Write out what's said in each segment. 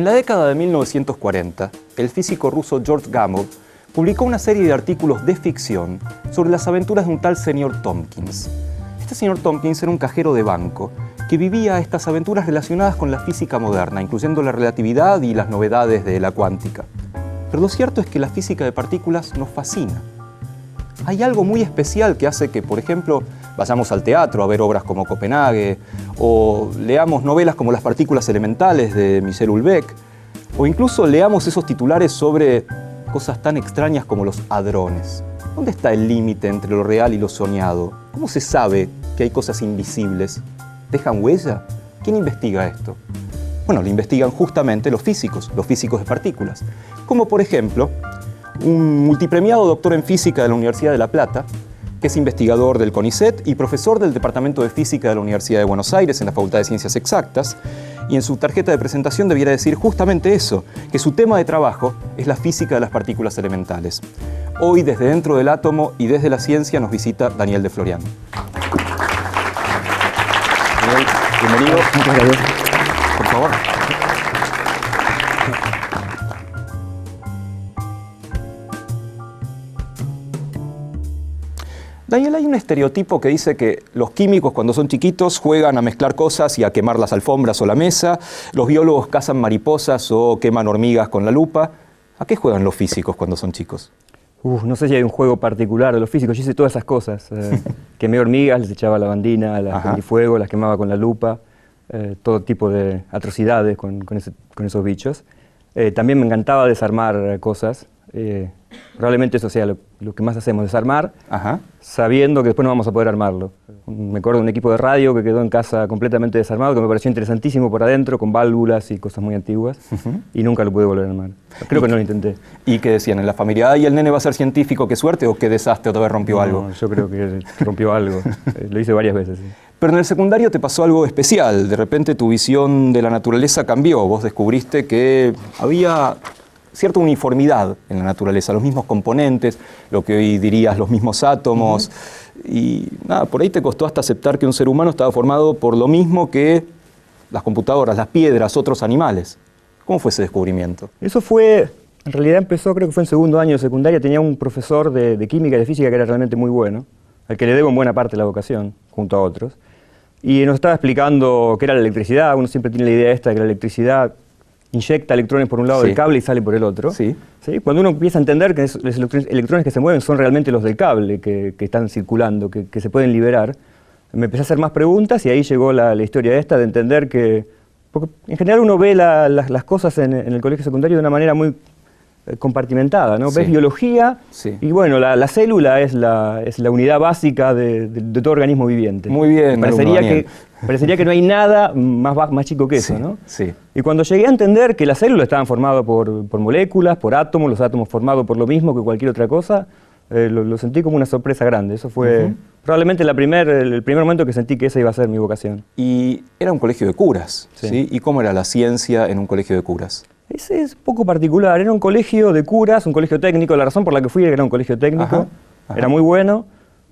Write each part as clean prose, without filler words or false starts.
En la década de 1940, el físico ruso George Gamow publicó una serie de artículos de ficción sobre las aventuras de un tal señor Tompkins. Este señor Tompkins era un cajero de banco que vivía estas aventuras relacionadas con la física moderna, incluyendo la relatividad y las novedades de la cuántica. Pero lo cierto es que la física de partículas nos fascina. Hay algo muy especial que hace que, por ejemplo, vayamos al teatro a ver obras como Copenhague, o leamos novelas como Las partículas elementales de Michel Houellebecq, o incluso leamos esos titulares sobre cosas tan extrañas como los hadrones. ¿Dónde está el límite entre lo real y lo soñado? ¿Cómo se sabe que hay cosas invisibles? ¿Dejan huella? ¿Quién investiga esto? Bueno, lo investigan justamente los físicos de partículas. Como por ejemplo, un multipremiado doctor en física de la Universidad de La Plata, que es investigador del CONICET y profesor del Departamento de Física de la Universidad de Buenos Aires en la Facultad de Ciencias Exactas, y en su tarjeta de presentación debiera decir justamente eso, que su tema de trabajo es la física de las partículas elementales. Hoy, desde dentro del átomo y desde la ciencia, nos visita Daniel de Florian. Daniel, bienvenido. Muchas gracias. Por favor. Daniel, hay un estereotipo que dice que los químicos cuando son chiquitos juegan a mezclar cosas y a quemar las alfombras o la mesa, los biólogos cazan mariposas o queman hormigas con la lupa. ¿A qué juegan los físicos cuando son chicos? No sé si hay un juego particular de los físicos, yo hice todas esas cosas. Quemé hormigas, les echaba lavandina, las prendí fuego, las quemaba con la lupa, todo tipo de atrocidades con esos bichos. También me encantaba desarmar cosas. Probablemente eso sea lo que más hacemos, desarmar, sabiendo que después no vamos a poder armarlo. Me acuerdo de un equipo de radio que quedó en casa completamente desarmado, que me pareció interesantísimo por adentro, con válvulas y cosas muy antiguas, y nunca lo pude volver a armar. Creo que no lo intenté. ¿Y qué decían en la familia? ¿Y el nene va a ser científico? ¿Qué suerte? ¿O qué desastre? ¿Otra vez rompió algo? Yo creo que rompió algo. Lo hice varias veces. Sí. Pero en el secundario te pasó algo especial. De repente tu visión de la naturaleza cambió. Vos descubriste que había cierta uniformidad en la naturaleza, los mismos componentes, lo que hoy dirías los mismos átomos, y nada, por ahí te costó hasta aceptar que un ser humano estaba formado por lo mismo que las computadoras, las piedras, otros animales. ¿Cómo fue ese descubrimiento? Eso fue, en realidad empezó, creo que fue en segundo año de secundaria, tenía un profesor de química y de física que era realmente muy bueno, al que le debo en buena parte la vocación, junto a otros, y nos estaba explicando qué era la electricidad. Uno siempre tiene la idea esta de que la electricidad inyecta electrones por un lado del cable y sale por el otro. ¿Sí? Cuando uno empieza a entender que los electrones que se mueven son realmente los del cable, que están circulando, que se pueden liberar, me empecé a hacer más preguntas y ahí llegó la historia esta de entender que, porque en general uno ve las cosas en el colegio secundario de una manera muy compartimentada, ¿no? Ves biología y bueno, la célula es la unidad básica de todo organismo viviente. Muy bien, parecería que no hay nada más chico que eso, ¿no? Sí. Y cuando llegué a entender que las células estaban formadas por moléculas, por átomos, los átomos formados por lo mismo que cualquier otra cosa, lo sentí como una sorpresa grande. Eso fue probablemente el primer momento que sentí que esa iba a ser mi vocación. Y era un colegio de curas, ¿sí? ¿Y cómo era la ciencia en un colegio de curas? Es poco particular, era un colegio de curas, un colegio técnico. La razón por la que fui era un colegio técnico, era muy bueno,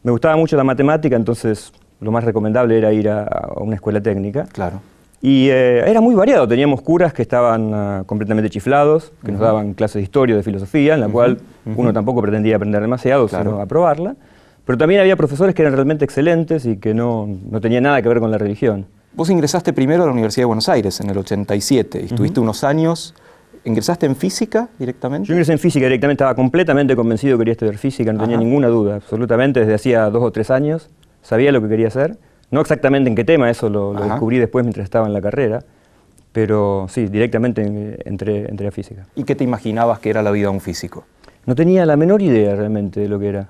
me gustaba mucho la matemática, entonces lo más recomendable era ir a una escuela técnica. Claro. Y era muy variado, teníamos curas que estaban completamente chiflados, que nos daban clases de historia, de filosofía, en la cual uno tampoco pretendía aprender demasiado, sino aprobarla. Pero también había profesores que eran realmente excelentes y que no tenían nada que ver con la religión. Vos ingresaste primero a la Universidad de Buenos Aires en el 87 y estuviste unos años. ¿Ingresaste en física directamente? Yo ingresé en física directamente, estaba completamente convencido que quería estudiar física, no tenía ninguna duda, absolutamente, desde hacía 2 o 3 años, sabía lo que quería hacer, no exactamente en qué tema, eso lo descubrí después mientras estaba en la carrera, pero sí, directamente entré a física. ¿Y qué te imaginabas que era la vida de un físico? No tenía la menor idea realmente de lo que era.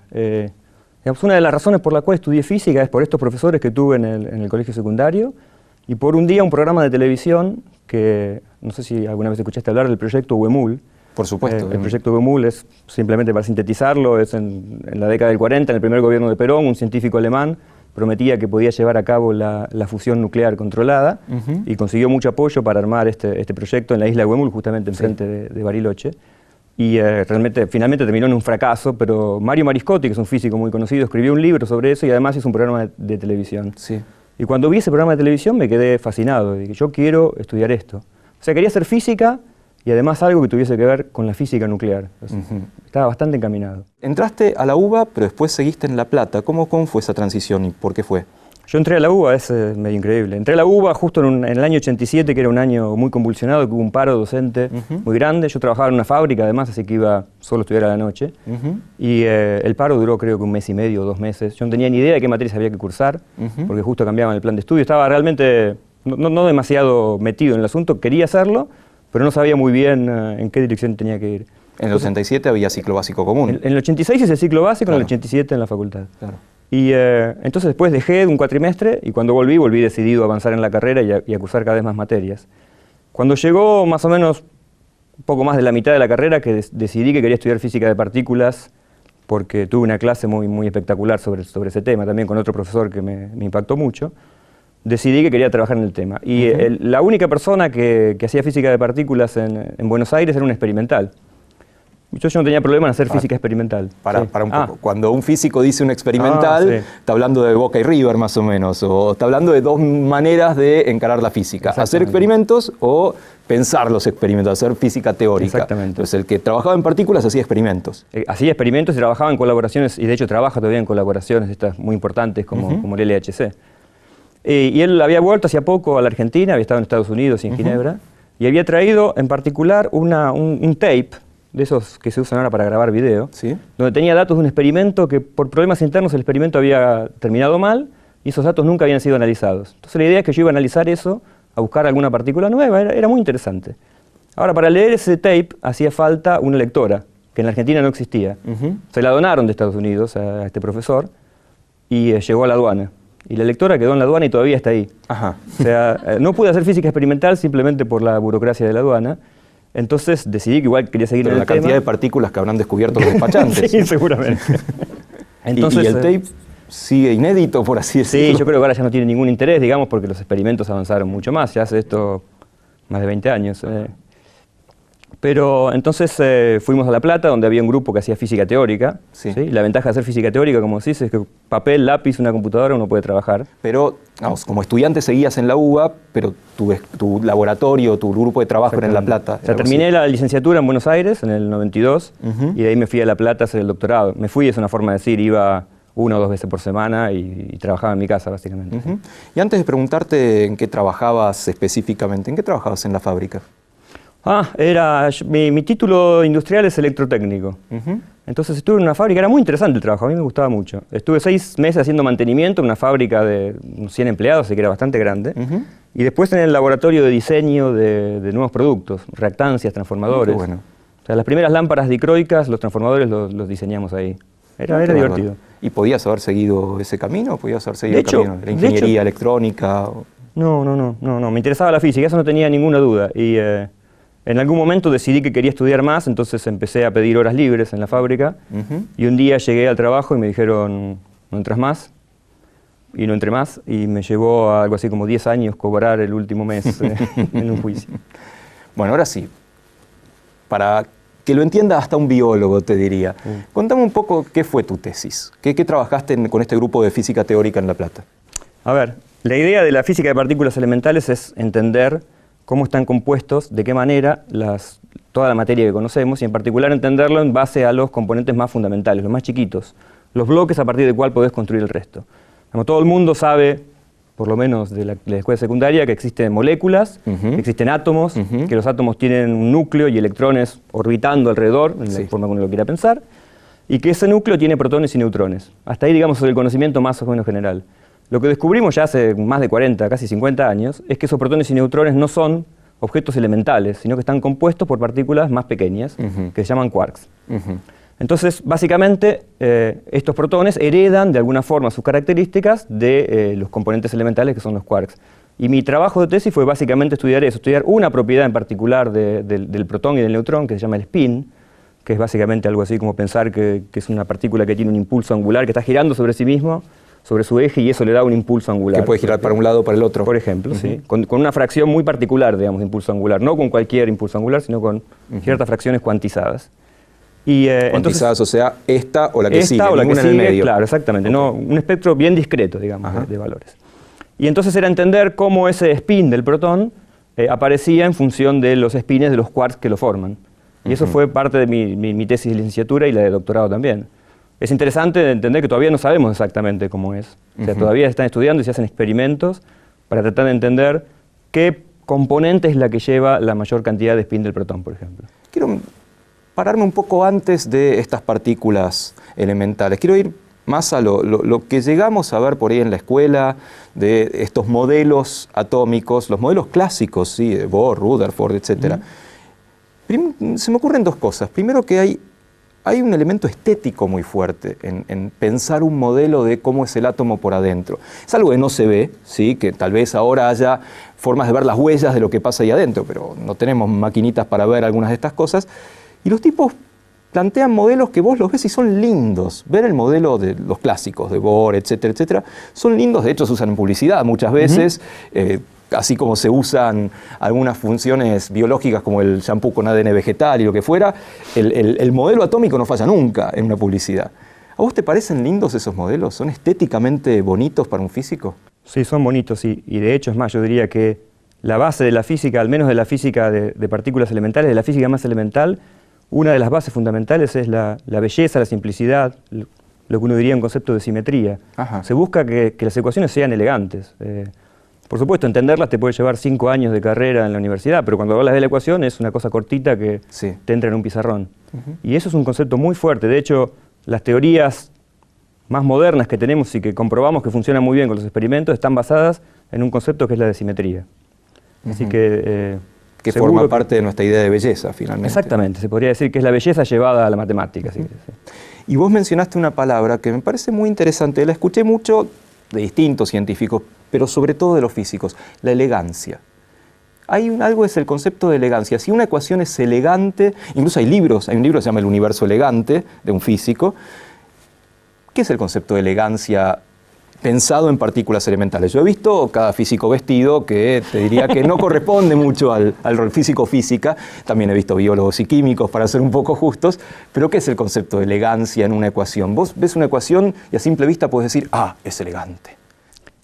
Una de las razones por la cual estudié física es por estos profesores que tuve en el colegio secundario y por un día un programa de televisión que, no sé si alguna vez escuchaste hablar del proyecto Uemul. Por supuesto. El proyecto Uemul es, simplemente para sintetizarlo, es en la década del 40, en el primer gobierno de Perón, un científico alemán prometía que podía llevar a cabo la fusión nuclear controlada y consiguió mucho apoyo para armar este proyecto en la isla de Uemul, justamente enfrente de Bariloche. Y finalmente terminó en un fracaso, pero Mario Mariscotti, que es un físico muy conocido, escribió un libro sobre eso y además hizo un programa de televisión. Sí. Y cuando vi ese programa de televisión me quedé fascinado, dije, yo quiero estudiar esto. O sea, quería hacer física y además algo que tuviese que ver con la física nuclear. O sea, estaba bastante encaminado. Entraste a la UBA, pero después seguiste en La Plata. ¿Cómo fue esa transición y por qué fue? Yo entré a la UBA, es medio increíble. Entré a la UBA justo en el año 87, que era un año muy convulsionado, que hubo un paro docente muy grande. Yo trabajaba en una fábrica además, así que iba solo a estudiar a la noche. Y el paro duró creo que 1 mes y medio o 2 meses. Yo no tenía ni idea de qué materias había que cursar, porque justo cambiaban el plan de estudio. Estaba realmente no demasiado metido en el asunto, quería hacerlo, pero no sabía muy bien en qué dirección tenía que ir. En el 87 había ciclo básico común. En el 86 hice el ciclo básico, claro. En el 87 en la facultad. Claro. Y entonces después dejé un cuatrimestre y cuando volví decidido a avanzar en la carrera y a cursar cada vez más materias. Cuando llegó más o menos un poco más de la mitad de la carrera, que decidí que quería estudiar física de partículas porque tuve una clase muy espectacular sobre ese tema, también con otro profesor que me impactó mucho, decidí que quería trabajar en el tema. Y la única persona que hacía física de partículas en Buenos Aires era un experimental. Yo no tenía problema en hacer física experimental. Para un poco. Cuando un físico dice un experimental, está hablando de Boca y River más o menos, o está hablando de 2 maneras de encarar la física. Hacer experimentos o pensar los experimentos, hacer física teórica. Exactamente. Entonces el que trabajaba en partículas hacía experimentos. Hacía experimentos y trabajaba en colaboraciones, y de hecho trabaja todavía en colaboraciones estas muy importantes como el LHC. Y él había vuelto hacía poco a la Argentina, había estado en Estados Unidos y en Ginebra, y había traído en particular un tape, de esos que se usan ahora para grabar video, ¿Sí? donde tenía datos de un experimento que por problemas internos el experimento había terminado mal y esos datos nunca habían sido analizados. Entonces la idea es que yo iba a analizar eso, a buscar alguna partícula nueva, era muy interesante. Ahora, para leer ese tape hacía falta una lectora, que en la Argentina no existía. Se la donaron de Estados Unidos a este profesor y llegó a la aduana. Y la lectora quedó en la aduana y todavía está ahí. Ajá. O sea, no pude hacer física experimental simplemente por la burocracia de la aduana. Entonces decidí que igual quería seguir en el tema. La cantidad de partículas que habrán descubierto los despachantes. Sí, seguramente. Entonces, ¿Y el tape sigue inédito, por así decirlo? Sí, yo creo que ahora ya no tiene ningún interés, digamos, porque los experimentos avanzaron mucho más. Ya hace esto más de 20 años. Pero entonces fuimos a La Plata, donde había un grupo que hacía física teórica. Sí. ¿Sí? La ventaja de hacer física teórica, como decís, es que papel, lápiz, una computadora, uno puede trabajar. Pero, vamos, como estudiante seguías en la UBA, pero tu laboratorio, tu grupo de trabajo era en La Plata. O sea, terminé la licenciatura en Buenos Aires en el 92 y de ahí me fui a La Plata a hacer el doctorado. Me fui, es una forma de decir, iba 1 o 2 veces por semana y trabajaba en mi casa, básicamente. Y antes de preguntarte en qué trabajabas específicamente, ¿en qué trabajabas en la fábrica? Mi título industrial es electrotécnico. Entonces estuve en una fábrica, era muy interesante el trabajo, a mí me gustaba mucho. Estuve 6 meses haciendo mantenimiento en una fábrica de unos 100 empleados, así que era bastante grande. Y después en el laboratorio de diseño de nuevos productos, reactancias, transformadores. Bueno. O sea, las primeras lámparas dicroicas, los transformadores los diseñamos ahí. Era divertido. ¿Y podías haber seguido ese camino? ¿Podías haber seguido el camino de la ingeniería electrónica? No, me interesaba la física, eso no tenía ninguna duda. Y en algún momento decidí que quería estudiar más, entonces empecé a pedir horas libres en la fábrica. Y un día llegué al trabajo y me dijeron, no entras más. Y no entré más, y me llevó a algo así como 10 años cobrar el último mes en un juicio. Bueno, ahora sí, para que lo entienda hasta un biólogo, te diría. Contame un poco qué fue tu tesis. ¿Qué trabajaste con este grupo de física teórica en La Plata? A ver, la idea de la física de partículas elementales es entender cómo están compuestos, de qué manera toda la materia que conocemos, y en particular entenderlo en base a los componentes más fundamentales, los más chiquitos, los bloques a partir del cual podés construir el resto. Como todo el mundo sabe, por lo menos de la escuela secundaria, que existen moléculas, que existen átomos, que los átomos tienen un núcleo y electrones orbitando alrededor, en la forma que uno lo quiera pensar, y que ese núcleo tiene protones y neutrones. Hasta ahí, digamos, es el conocimiento más o menos general. Lo que descubrimos ya hace más de 40, casi 50 años, es que esos protones y neutrones no son objetos elementales, sino que están compuestos por partículas más pequeñas, que se llaman quarks. Entonces, básicamente, estos protones heredan de alguna forma sus características de los componentes elementales que son los quarks. Y mi trabajo de tesis fue básicamente estudiar eso, estudiar una propiedad en particular del protón y del neutrón que se llama el spin, que es básicamente algo así como pensar que es una partícula que tiene un impulso angular que está girando sobre sí mismo, sobre su eje, y eso le da un impulso angular. Que puede girar para un lado o para el otro. Por ejemplo, sí. Con una fracción muy particular, digamos, de impulso angular. No con cualquier impulso angular, sino con ciertas fracciones cuantizadas. Cuantizadas, entonces, o sea, esta o la que sigue, ninguna en el medio. Claro, exactamente. No, un espectro bien discreto, digamos, de valores. Y entonces era entender cómo ese spin del protón aparecía en función de los espines de los quarks que lo forman. Y eso fue parte de mi tesis de licenciatura y la de doctorado también. Es interesante entender que todavía no sabemos exactamente cómo es. O sea, todavía están estudiando y se hacen experimentos para tratar de entender qué componente es la que lleva la mayor cantidad de spin del protón, por ejemplo. Quiero pararme un poco antes de estas partículas elementales. Quiero ir más a lo que llegamos a ver por ahí en la escuela, de estos modelos atómicos, los modelos clásicos, ¿sí? De Bohr, Rutherford, etc. Se me ocurren dos cosas. Primero, que hay un elemento estético muy fuerte en pensar un modelo de cómo es el átomo por adentro. Es algo que no se ve, ¿sí? Que tal vez ahora haya formas de ver las huellas de lo que pasa ahí adentro, pero no tenemos maquinitas para ver algunas de estas cosas. Y los tipos plantean modelos que vos los ves y son lindos. Ver el modelo de los clásicos, de Bohr, etcétera, etcétera, son lindos. De hecho, se usan en publicidad muchas veces. Así como se usan algunas funciones biológicas como el shampoo con ADN vegetal y lo que fuera, el modelo atómico no falla nunca en una publicidad. ¿A vos te parecen lindos esos modelos? ¿Son estéticamente bonitos para un físico? Sí, son bonitos, sí. Y de hecho, es más, yo diría que la base de la física, al menos de la física de partículas elementales, de la física más elemental, una de las bases fundamentales es la belleza, la simplicidad, lo que uno diría un concepto de simetría. Ajá. Se busca que las ecuaciones sean elegantes. Por supuesto, entenderlas te puede llevar 5 años de carrera en la universidad, pero cuando hablas de la ecuación es una cosa cortita que te entra en un pizarrón. Y eso es un concepto muy fuerte. De hecho, las teorías más modernas que tenemos y que comprobamos que funcionan muy bien con los experimentos están basadas en un concepto que es la de simetría. Así que... que forma parte de nuestra idea de belleza, finalmente. Exactamente, se podría decir que es la belleza llevada a la matemática. Sí. Y vos mencionaste una palabra que me parece muy interesante, la escuché mucho de distintos científicos, pero sobre todo de los físicos, la elegancia. Algo es el concepto de elegancia. Si una ecuación es elegante, incluso hay un libro que se llama El universo elegante, de un físico. ¿Qué es el concepto de elegancia pensado en partículas elementales? Yo he visto cada físico vestido que te diría que no corresponde mucho al rol físico-física. También he visto biólogos y químicos, para ser un poco justos. Pero ¿qué es el concepto de elegancia en una ecuación? Vos ves una ecuación y a simple vista puedes decir, es elegante.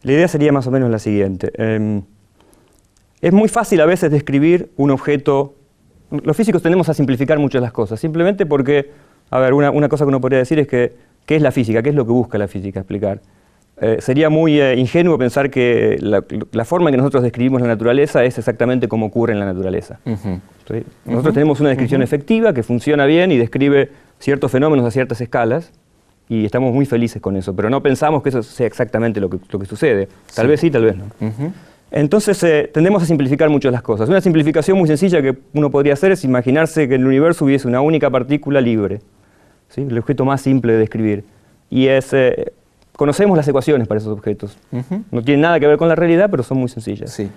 La idea sería más o menos la siguiente. Es muy fácil a veces describir un objeto. Los físicos tendemos a simplificar mucho las cosas, simplemente porque, a ver, una cosa que uno podría decir es que, ¿qué es la física? ¿Qué es lo que busca la física explicar? Sería muy ingenuo pensar que la forma en que nosotros describimos la naturaleza es exactamente como ocurre en la naturaleza. Nosotros tenemos una descripción efectiva que funciona bien y describe ciertos fenómenos a ciertas escalas, y estamos muy felices con eso, pero no pensamos que eso sea exactamente lo que sucede. Tal vez sí, tal vez no. Entonces tendemos a simplificar mucho las cosas. Una simplificación muy sencilla que uno podría hacer es imaginarse que en el universo hubiese una única partícula libre, ¿sí? El objeto más simple de describir. Y conocemos las ecuaciones para esos objetos. No tienen nada que ver con la realidad, pero son muy sencillas. Sí.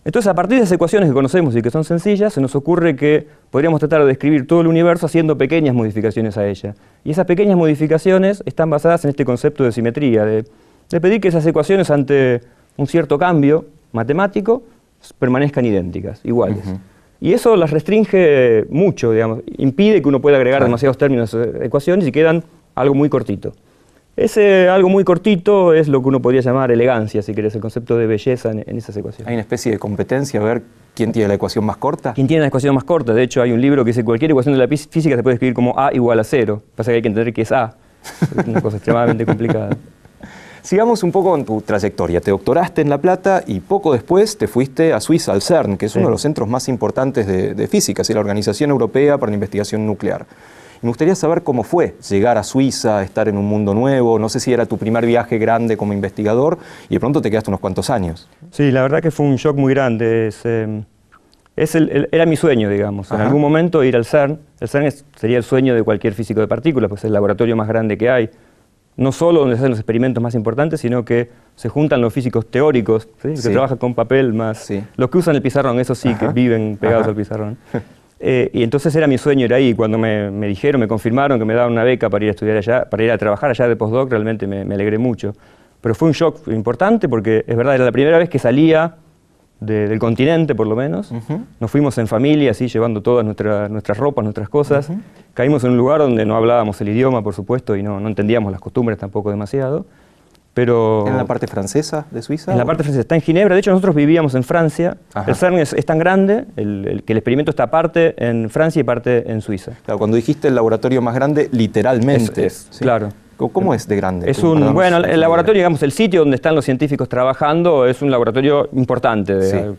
Entonces, a partir de esas ecuaciones que conocemos y que son sencillas, se nos ocurre que podríamos tratar de describir todo el universo haciendo pequeñas modificaciones a ella. Y esas pequeñas modificaciones están basadas en este concepto de simetría, de pedir que esas ecuaciones ante un cierto cambio matemático permanezcan idénticas, iguales. Y eso las restringe mucho, digamos, impide que uno pueda agregar demasiados términos a ecuaciones y quedan algo muy cortito. Ese algo muy cortito es lo que uno podría llamar elegancia, si querés, el concepto de belleza en esas ecuaciones. Hay una especie de competencia a ver quién tiene la ecuación más corta. ¿Quién tiene la ecuación más corta? De hecho, hay un libro que dice que cualquier ecuación de la física se puede escribir como A igual a 0. Pasa que hay que entender que es A. Es una cosa extremadamente complicada. Sigamos un poco con tu trayectoria. Te doctoraste en La Plata y poco después te fuiste a Suiza, al CERN, que es uno de los centros más importantes de física, la Organización Europea para la Investigación Nuclear. Me gustaría saber cómo fue llegar a Suiza, estar en un mundo nuevo. No sé si era tu primer viaje grande como investigador y de pronto te quedaste unos cuantos años. Sí, la verdad que fue un shock muy grande. Era mi sueño, digamos. En algún momento ir al CERN. El CERN sería el sueño de cualquier físico de partículas, pues es el laboratorio más grande que hay. No solo donde se hacen los experimentos más importantes, sino que se juntan los físicos teóricos, ¿sí? Que trabajan con papel más. Los que usan el pizarrón, esos sí, que viven pegados al pizarrón. Y entonces era mi sueño ir ahí. Cuando me dijeron, me confirmaron que me daban una beca para ir a estudiar allá, para ir a trabajar allá de postdoc, realmente me alegré mucho. Pero fue un shock importante porque, es verdad, era la primera vez que salía del continente, por lo menos. Nos fuimos en familia, así, llevando todas nuestras ropas, nuestras cosas. Caímos en un lugar donde no hablábamos el idioma, por supuesto, y no entendíamos las costumbres tampoco demasiado. pero... ¿En la parte francesa de Suiza? En la parte francesa, está en Ginebra. De hecho, nosotros vivíamos en Francia. Ajá. El CERN es tan grande que el experimento está parte en Francia y parte en Suiza. Claro, cuando dijiste el laboratorio más grande, literalmente. ¿Sí? Claro. ¿Cómo es de grande? Bueno, el laboratorio, digamos, el sitio donde están los científicos trabajando es un laboratorio importante,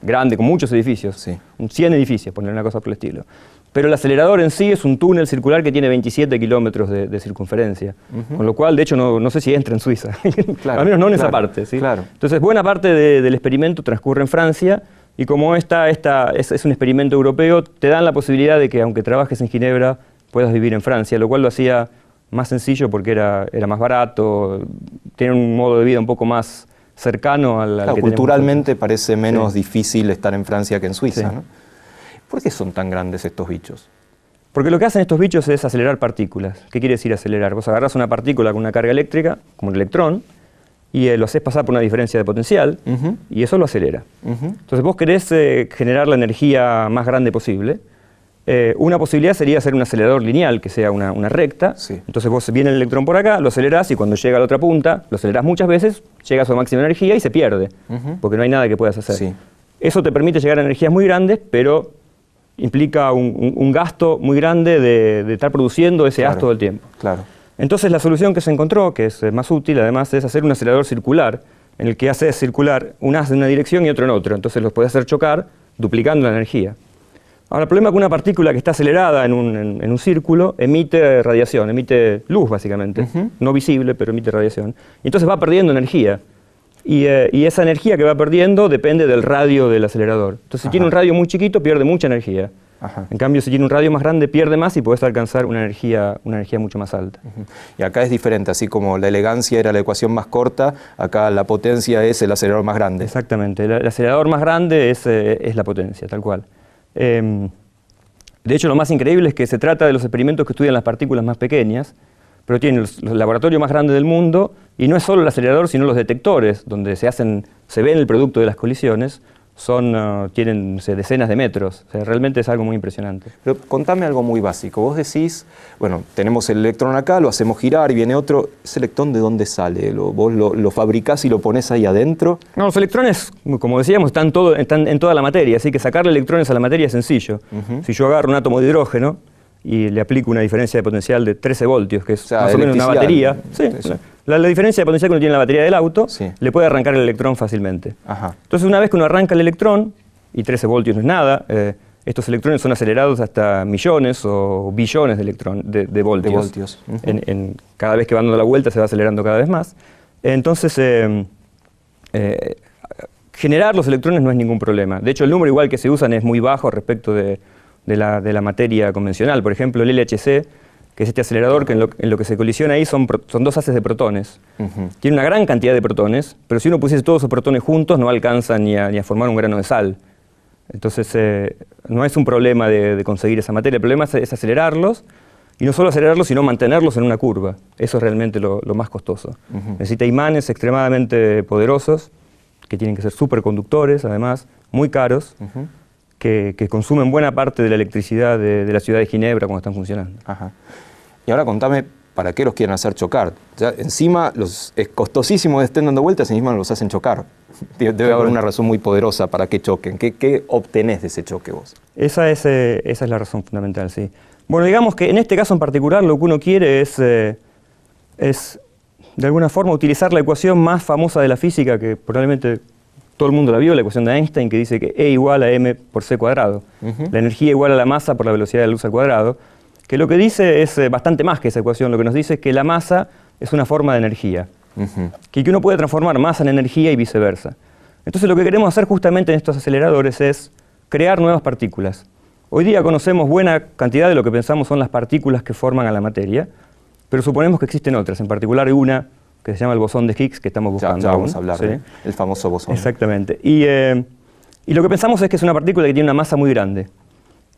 grande, con muchos edificios, 100 edificios, poner una cosa por el estilo. Pero el acelerador en sí es un túnel circular que tiene 27 kilómetros de circunferencia, con lo cual, de hecho, no sé si entra en Suiza, Claro, al menos no en esa parte. ¿Sí? Claro. Entonces, buena parte del experimento transcurre en Francia, y como es un experimento europeo, te dan la posibilidad de que, aunque trabajes en Ginebra, puedas vivir en Francia, lo cual lo hacía más sencillo porque era más barato, tiene un modo de vida un poco más cercano al que culturalmente parece menos difícil estar en Francia que en Suiza, ¿no? ¿Por qué son tan grandes estos bichos? Porque lo que hacen estos bichos es acelerar partículas. ¿Qué quiere decir acelerar? Vos agarrás una partícula con una carga eléctrica, como un electrón, y lo haces pasar por una diferencia de potencial, y eso lo acelera. Entonces vos querés generar la energía más grande posible. Una posibilidad sería hacer un acelerador lineal, que sea una recta. Entonces vos viene el electrón por acá, lo acelerás, y cuando llega a la otra punta, lo acelerás muchas veces, llega a su máxima energía y se pierde, porque no hay nada que puedas hacer. Eso te permite llegar a energías muy grandes, pero implica un gasto muy grande de estar produciendo ese gas todo el tiempo. Entonces la solución que se encontró, que es más útil además, es hacer un acelerador circular, en el que haces circular un haz en una dirección y otro en otra. Entonces los podés hacer chocar duplicando la energía. Ahora, el problema es que una partícula que está acelerada en un círculo emite radiación, emite luz básicamente, no visible, pero emite radiación. Y entonces va perdiendo energía. Y esa energía que va perdiendo depende del radio del acelerador. Entonces, si tiene un radio muy chiquito, pierde mucha energía. En cambio, si tiene un radio más grande, pierde más y podés alcanzar una energía mucho más alta. Y acá es diferente, así como la elegancia era la ecuación más corta, acá la potencia es el acelerador más grande. Exactamente, el acelerador más grande es la potencia, tal cual. De hecho, lo más increíble es que se trata de los experimentos que estudian las partículas más pequeñas, pero tienen los laboratorios más grandes del mundo, y no es solo el acelerador, sino los detectores, donde se ven el producto de las colisiones, tienen decenas de metros. O sea, realmente es algo muy impresionante. Pero contame algo muy básico. Vos decís, bueno, tenemos el electrón acá, lo hacemos girar y viene otro. ¿Ese electrón de dónde sale? ¿Vos lo fabricás y lo ponés ahí adentro? No, los electrones, como decíamos, están en toda la materia, así que sacarle electrones a la materia es sencillo. Si yo agarro un átomo de hidrógeno y le aplico una diferencia de potencial de 13 voltios, que es más o menos una batería. La diferencia de potencial que uno tiene en la batería del auto, le puede arrancar el electrón fácilmente. Entonces, una vez que uno arranca el electrón, y 13 voltios no es nada, estos electrones son acelerados hasta millones o billones de voltios. Cada vez que van dando la vuelta se va acelerando cada vez más. Entonces, generar los electrones no es ningún problema. De hecho, el número igual que se usan es muy bajo respecto de la materia convencional. Por ejemplo, el LHC, que es este acelerador que en lo que se colisiona ahí son dos haces de protones. Tiene una gran cantidad de protones, pero si uno pusiese todos esos protones juntos no alcanzan ni a formar un grano de sal. Entonces no es un problema de conseguir esa materia, el problema es acelerarlos, y no solo acelerarlos, sino mantenerlos en una curva. Eso es realmente lo más costoso. Necesita imanes extremadamente poderosos, que tienen que ser superconductores, además, muy caros, que consumen buena parte de la electricidad de la ciudad de Ginebra cuando están funcionando. Y ahora contame, ¿para qué los quieren hacer chocar? Ya, encima es costosísimo que estén dando vueltas y encima los hacen chocar. Debe haber una razón muy poderosa para que choquen. ¿Qué obtenés de ese choque vos? Esa es la razón fundamental, sí. Bueno, digamos que en este caso en particular lo que uno quiere es de alguna forma utilizar la ecuación más famosa de la física, que probablemente todo el mundo la vio, la ecuación de Einstein, que dice que E igual a m por c cuadrado. La energía igual a la masa por la velocidad de la luz al cuadrado, que lo que dice es bastante más que esa ecuación. Lo que nos dice es que la masa es una forma de energía, que uno puede transformar masa en energía y viceversa. Entonces lo que queremos hacer justamente en estos aceleradores es crear nuevas partículas. Hoy día conocemos buena cantidad de lo que pensamos son las partículas que forman a la materia, pero suponemos que existen otras, en particular una que se llama el bosón de Higgs, que estamos buscando. Ya vamos a hablar el famoso bosón. Exactamente. Y lo que pensamos es que es una partícula que tiene una masa muy grande.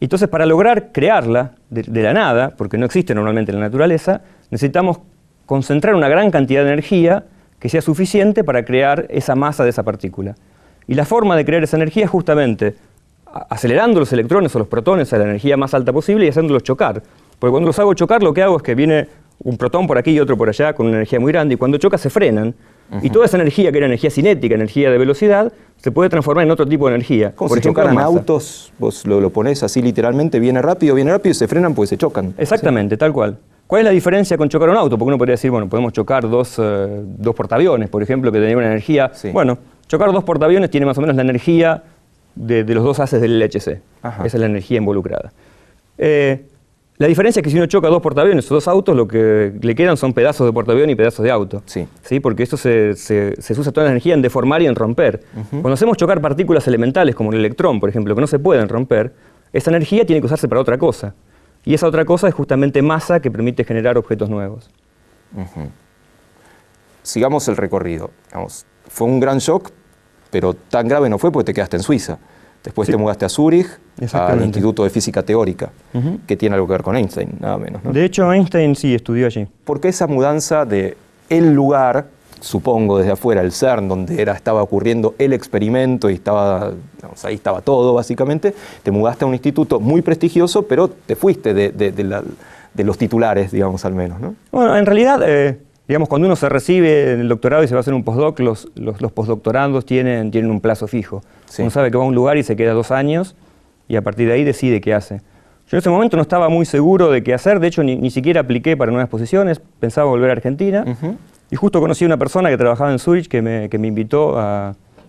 Entonces, para lograr crearla de la nada, porque no existe normalmente en la naturaleza, necesitamos concentrar una gran cantidad de energía que sea suficiente para crear esa masa de esa partícula. Y la forma de crear esa energía es justamente acelerando los electrones o los protones a la energía más alta posible y haciéndolos chocar. Porque cuando los hago chocar, lo que hago es que viene un protón por aquí y otro por allá con una energía muy grande, y cuando choca se frenan. Y toda esa energía, que era energía cinética, energía de velocidad, se puede transformar en otro tipo de energía. Como por si ejemplo, chocaran masa. autos, vos lo ponés así literalmente, viene rápido y se frenan porque se chocan. Exactamente, tal cual. ¿Cuál es la diferencia con chocar un auto? Porque uno podría decir, bueno, podemos chocar dos portaaviones, por ejemplo, que tenían una energía. Sí. Bueno, chocar dos portaaviones tiene más o menos la energía de los dos haces del LHC. Ajá. Esa es la energía involucrada. La diferencia es que si uno choca dos portaaviones o dos autos, lo que le quedan son pedazos de portaavión y pedazos de auto. Sí. ¿Sí? Porque esto se usa toda la energía en deformar y en romper. Cuando hacemos chocar partículas elementales, como el electrón, por ejemplo, que no se pueden romper, esa energía tiene que usarse para otra cosa. Y esa otra cosa es justamente masa, que permite generar objetos nuevos. Sigamos el recorrido. Digamos, fue un gran shock, pero tan grave no fue porque te quedaste en Suiza. Después te mudaste a Zúrich, al Instituto de Física Teórica, que tiene algo que ver con Einstein, nada menos, ¿no? De hecho, Einstein sí estudió allí. ¿Por qué esa mudanza de el lugar, supongo desde afuera, el CERN, donde estaba ocurriendo el experimento y ahí estaba todo básicamente, te mudaste a un instituto muy prestigioso, pero te fuiste de los titulares, digamos, al menos, ¿no? Bueno, en realidad, digamos, cuando uno se recibe en el doctorado y se va a hacer un postdoc, los postdoctorandos tienen un plazo fijo. Sí. Uno sabe que va a un lugar y se queda 2 años y a partir de ahí decide qué hace. Yo en ese momento no estaba muy seguro de qué hacer, de hecho ni siquiera apliqué para nuevas posiciones, pensaba volver a Argentina. Y justo conocí a una persona que trabajaba en Zurich que me invitó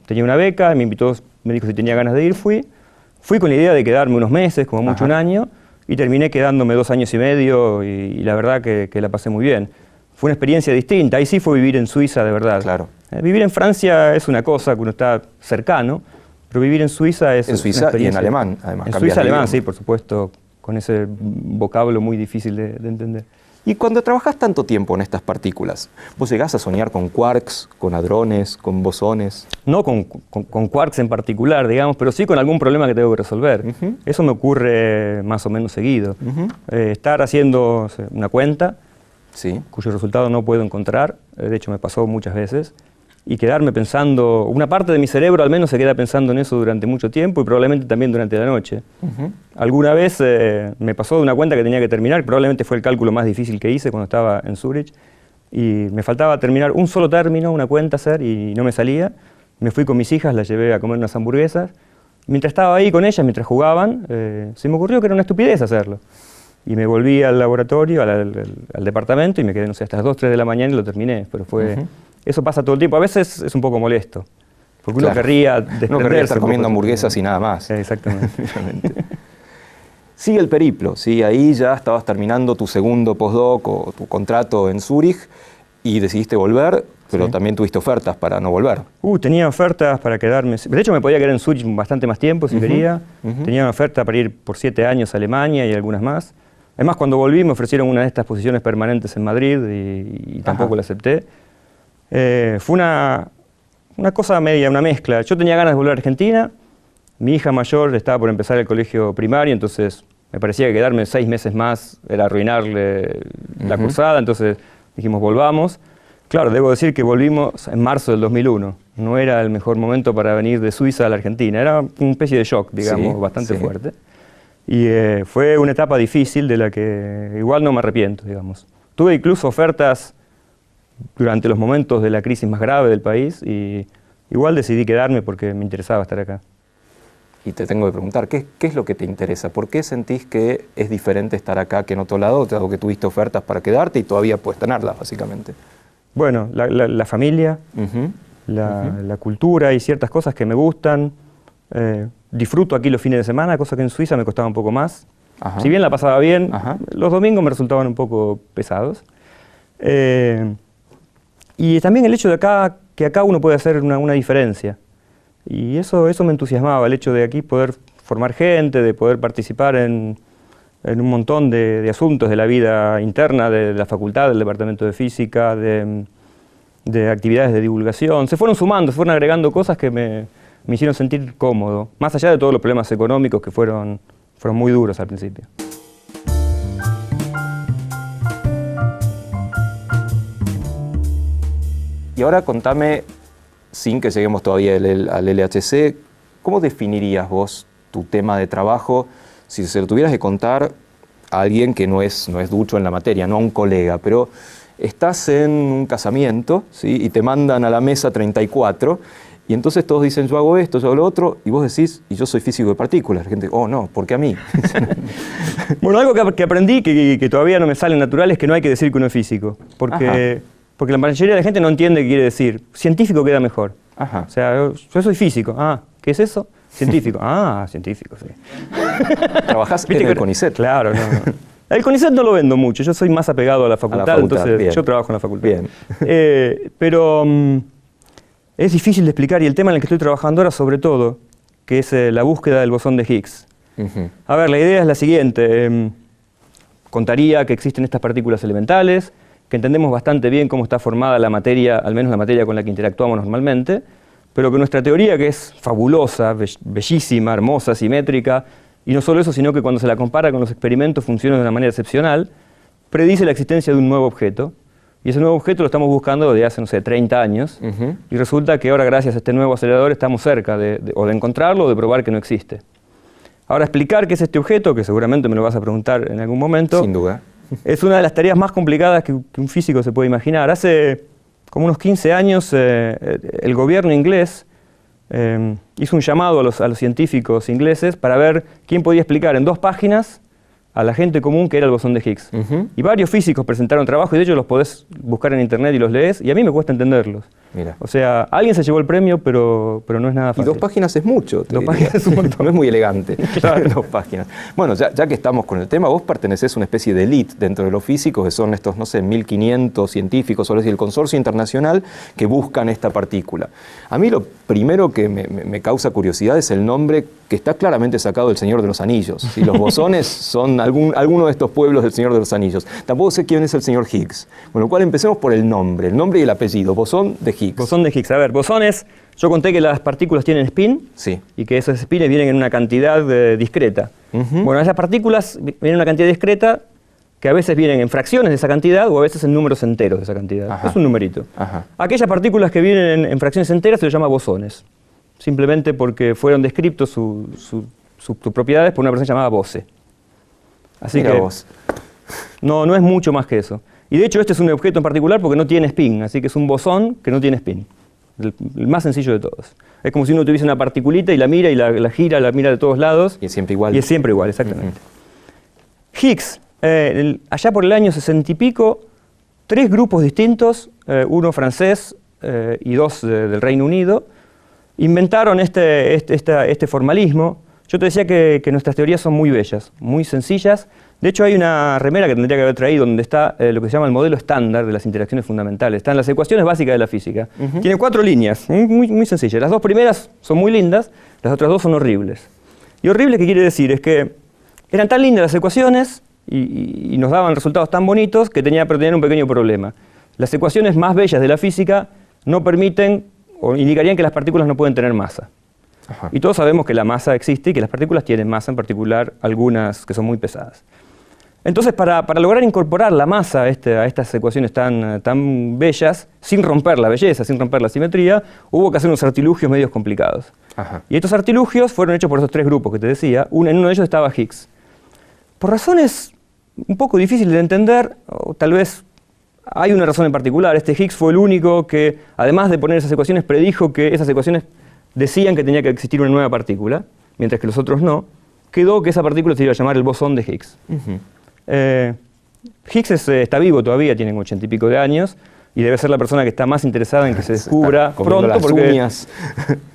tenía una beca, me dijo si tenía ganas de ir, fui con la idea de quedarme unos meses, como mucho un año, y terminé quedándome 2 años y medio y la verdad que la pasé muy bien. Fue una experiencia distinta, ahí sí fue vivir en Suiza de verdad. Claro. Vivir en Francia es una cosa, que uno está cercano, pero vivir en Suiza es En Suiza una experiencia. y en alemán, además. En cambias Suiza de alemán, idioma. sí, por supuesto, con ese vocablo muy difícil de entender. Y cuando trabajas tanto tiempo en estas partículas, ¿vos llegás a soñar con quarks, con hadrones, con bosones? No con quarks en particular, digamos, pero sí con algún problema que tengo que resolver. Eso me ocurre más o menos seguido. Estar haciendo una cuenta, Sí. cuyo resultado no puedo encontrar, de hecho me pasó muchas veces, y quedarme pensando, una parte de mi cerebro al menos se queda pensando en eso durante mucho tiempo y probablemente también durante la noche. Alguna vez me pasó de una cuenta que tenía que terminar, probablemente fue el cálculo más difícil que hice cuando estaba en Zurich, y me faltaba terminar un solo término, una cuenta hacer, y no me salía. Me fui con mis hijas, las llevé a comer unas hamburguesas. Mientras estaba ahí con ellas, mientras jugaban, se me ocurrió que era una estupidez hacerlo. Y me volví al laboratorio, al departamento, y me quedé, no sé, hasta las 2, 3 de la mañana y lo terminé. Pero eso pasa todo el tiempo. A veces es un poco molesto, porque uno querría desprenderse. Uno querría estar comiendo un poco. hamburguesas y nada más. Exactamente. Sigue el periplo, ¿sí? Ahí ya estabas terminando tu segundo postdoc o tu contrato en Zúrich y decidiste volver, pero también tuviste ofertas para no volver. Tenía ofertas para quedarme. De hecho, me podía quedar en Zurich bastante más tiempo si quería. Tenía una oferta para ir por 7 años a Alemania y algunas más. Además, cuando volví me ofrecieron una de estas posiciones permanentes en Madrid y tampoco la acepté. Fue una cosa media, una mezcla. Yo tenía ganas de volver a Argentina. Mi hija mayor estaba por empezar el colegio primario, entonces me parecía que quedarme 6 meses más era arruinarle la cursada, entonces dijimos volvamos. Claro, debo decir que volvimos en marzo del 2001. No era el mejor momento para venir de Suiza a la Argentina. Era una especie de shock, digamos, bastante fuerte. Y fue una etapa difícil de la que igual no me arrepiento, digamos. Tuve incluso ofertas durante los momentos de la crisis más grave del país y igual decidí quedarme porque me interesaba estar acá. Y te tengo que preguntar, ¿qué es lo que te interesa? ¿Por qué sentís que es diferente estar acá que en otro lado, dado que tuviste ofertas para quedarte y todavía puedes tenerlas, básicamente? Bueno, la familia, la cultura y ciertas cosas que me gustan. Disfruto aquí los fines de semana, cosa que en Suiza me costaba un poco más. Si bien la pasaba bien, los domingos me resultaban un poco pesados. Y también el hecho de que acá uno puede hacer una diferencia. Y eso me entusiasmaba, el hecho de aquí poder formar gente, de poder participar en un montón de asuntos de la vida interna de la facultad, del departamento de física, de actividades de divulgación. Se fueron sumando, se fueron agregando cosas que me hicieron sentir cómodo, más allá de todos los problemas económicos que fueron muy duros al principio. Y ahora contame, sin que lleguemos todavía al LHC, ¿cómo definirías vos tu tema de trabajo? Si se lo tuvieras que contar a alguien que no es ducho en la materia, no a un colega, pero estás en un casamiento, ¿sí? Y te mandan a la mesa 34, y entonces todos dicen, yo hago esto, yo hago lo otro, y vos decís, y yo soy físico de partículas. La gente, oh no, ¿por qué a mí? Bueno, algo que aprendí que todavía no me sale natural es que no hay que decir que uno es físico, porque la mayoría de la gente no entiende qué quiere decir. Científico queda mejor. Ajá. O sea, yo soy físico. Ah, ¿qué es eso? Científico. Ah, científico, sí. ¿Trabajás en el CONICET? Claro, no. El CONICET no lo vendo mucho, yo soy más apegado a la facultad, entonces bien. yo trabajo en la facultad. Bien. Pero es difícil de explicar, y el tema en el que estoy trabajando ahora sobre todo, que es la búsqueda del bosón de Higgs. A ver, la idea es la siguiente. Contaría que existen estas partículas elementales, que entendemos bastante bien cómo está formada la materia, al menos la materia con la que interactuamos normalmente, pero que nuestra teoría, que es fabulosa, bellísima, hermosa, simétrica, y no solo eso, sino que cuando se la compara con los experimentos funciona de una manera excepcional, predice la existencia de un nuevo objeto, y ese nuevo objeto lo estamos buscando desde hace, no sé, 30 años, y resulta que ahora, gracias a este nuevo acelerador, estamos cerca de encontrarlo o de probar que no existe. Ahora, explicar qué es este objeto, que seguramente me lo vas a preguntar en algún momento, sin duda, es una de las tareas más complicadas que un físico se puede imaginar. Hace como unos 15 años el gobierno inglés hizo un llamado a los científicos ingleses para ver quién podía explicar en 2 páginas a la gente común que era el bosón de Higgs. Y varios físicos presentaron trabajo, y de hecho los podés buscar en internet y los lees, y a mí me cuesta entenderlos. Mira. O sea, alguien se llevó el premio, pero no es nada fácil. Y 2 páginas es mucho. 2 páginas es un montón. No es muy elegante. Claro. 2 páginas. Bueno, ya que estamos con el tema, vos pertenecés a una especie de elite dentro de los físicos, que son estos, no sé, 1500 científicos, o es decir, el consorcio internacional que buscan esta partícula. A mí lo primero que me causa curiosidad es el nombre, que está claramente sacado del Señor de los Anillos. Y los bosones son alguno de estos pueblos del Señor de los Anillos. Tampoco sé quién es el señor Higgs. Con lo cual empecemos por el nombre y el apellido. Bosón de Higgs. Bosón de Higgs. A ver, bosones, yo conté que las partículas tienen spin, sí, y que esos spines vienen en una cantidad discreta. Bueno, esas partículas vienen en una cantidad discreta que a veces vienen en fracciones de esa cantidad o a veces en números enteros de esa cantidad. Ajá. Es un numerito. Ajá. Aquellas partículas que vienen en fracciones enteras se les llama bosones, simplemente porque fueron descritos sus propiedades por una persona llamada Bose. Así Mira que vos. no es mucho más que eso. Y de hecho este es un objeto en particular porque no tiene spin, así que es un bosón que no tiene spin. El más sencillo de todos. Es como si uno tuviese una particulita y la mira y la gira, la mira de todos lados. Y es siempre igual. Y es siempre igual, exactamente. Higgs, allá por el año 60 y pico, 3 grupos distintos, uno francés y 2 del Reino Unido, inventaron este formalismo. Yo te decía que nuestras teorías son muy bellas, muy sencillas. De hecho, hay una remera que tendría que haber traído donde está lo que se llama el modelo estándar de las interacciones fundamentales. Están las ecuaciones básicas de la física. Tiene 4 líneas, muy sencillas. Las 2 primeras son muy lindas, las otras 2 son horribles. Y horrible, ¿qué quiere decir? Es que eran tan lindas las ecuaciones y nos daban resultados tan bonitos que pero tenían un pequeño problema. Las ecuaciones más bellas de la física no permiten o indicarían que las partículas no pueden tener masa. Ajá. Y todos sabemos que la masa existe y que las partículas tienen masa, en particular algunas que son muy pesadas. Entonces, para lograr incorporar la masa a estas ecuaciones tan bellas, sin romper la belleza, sin romper la simetría, hubo que hacer unos artilugios medios complicados. Ajá. Y estos artilugios fueron hechos por esos 3 grupos que te decía. En uno de ellos estaba Higgs. Por razones un poco difíciles de entender, o tal vez hay una razón en particular, este Higgs fue el único que, además de poner esas ecuaciones, predijo que esas ecuaciones decían que tenía que existir una nueva partícula, mientras que los otros no. Quedó que esa partícula se iba a llamar el bosón de Higgs. Higgs está vivo todavía, tiene 80 y pico de años, y debe ser la persona que está más interesada en que se descubra pronto, las porque uñas.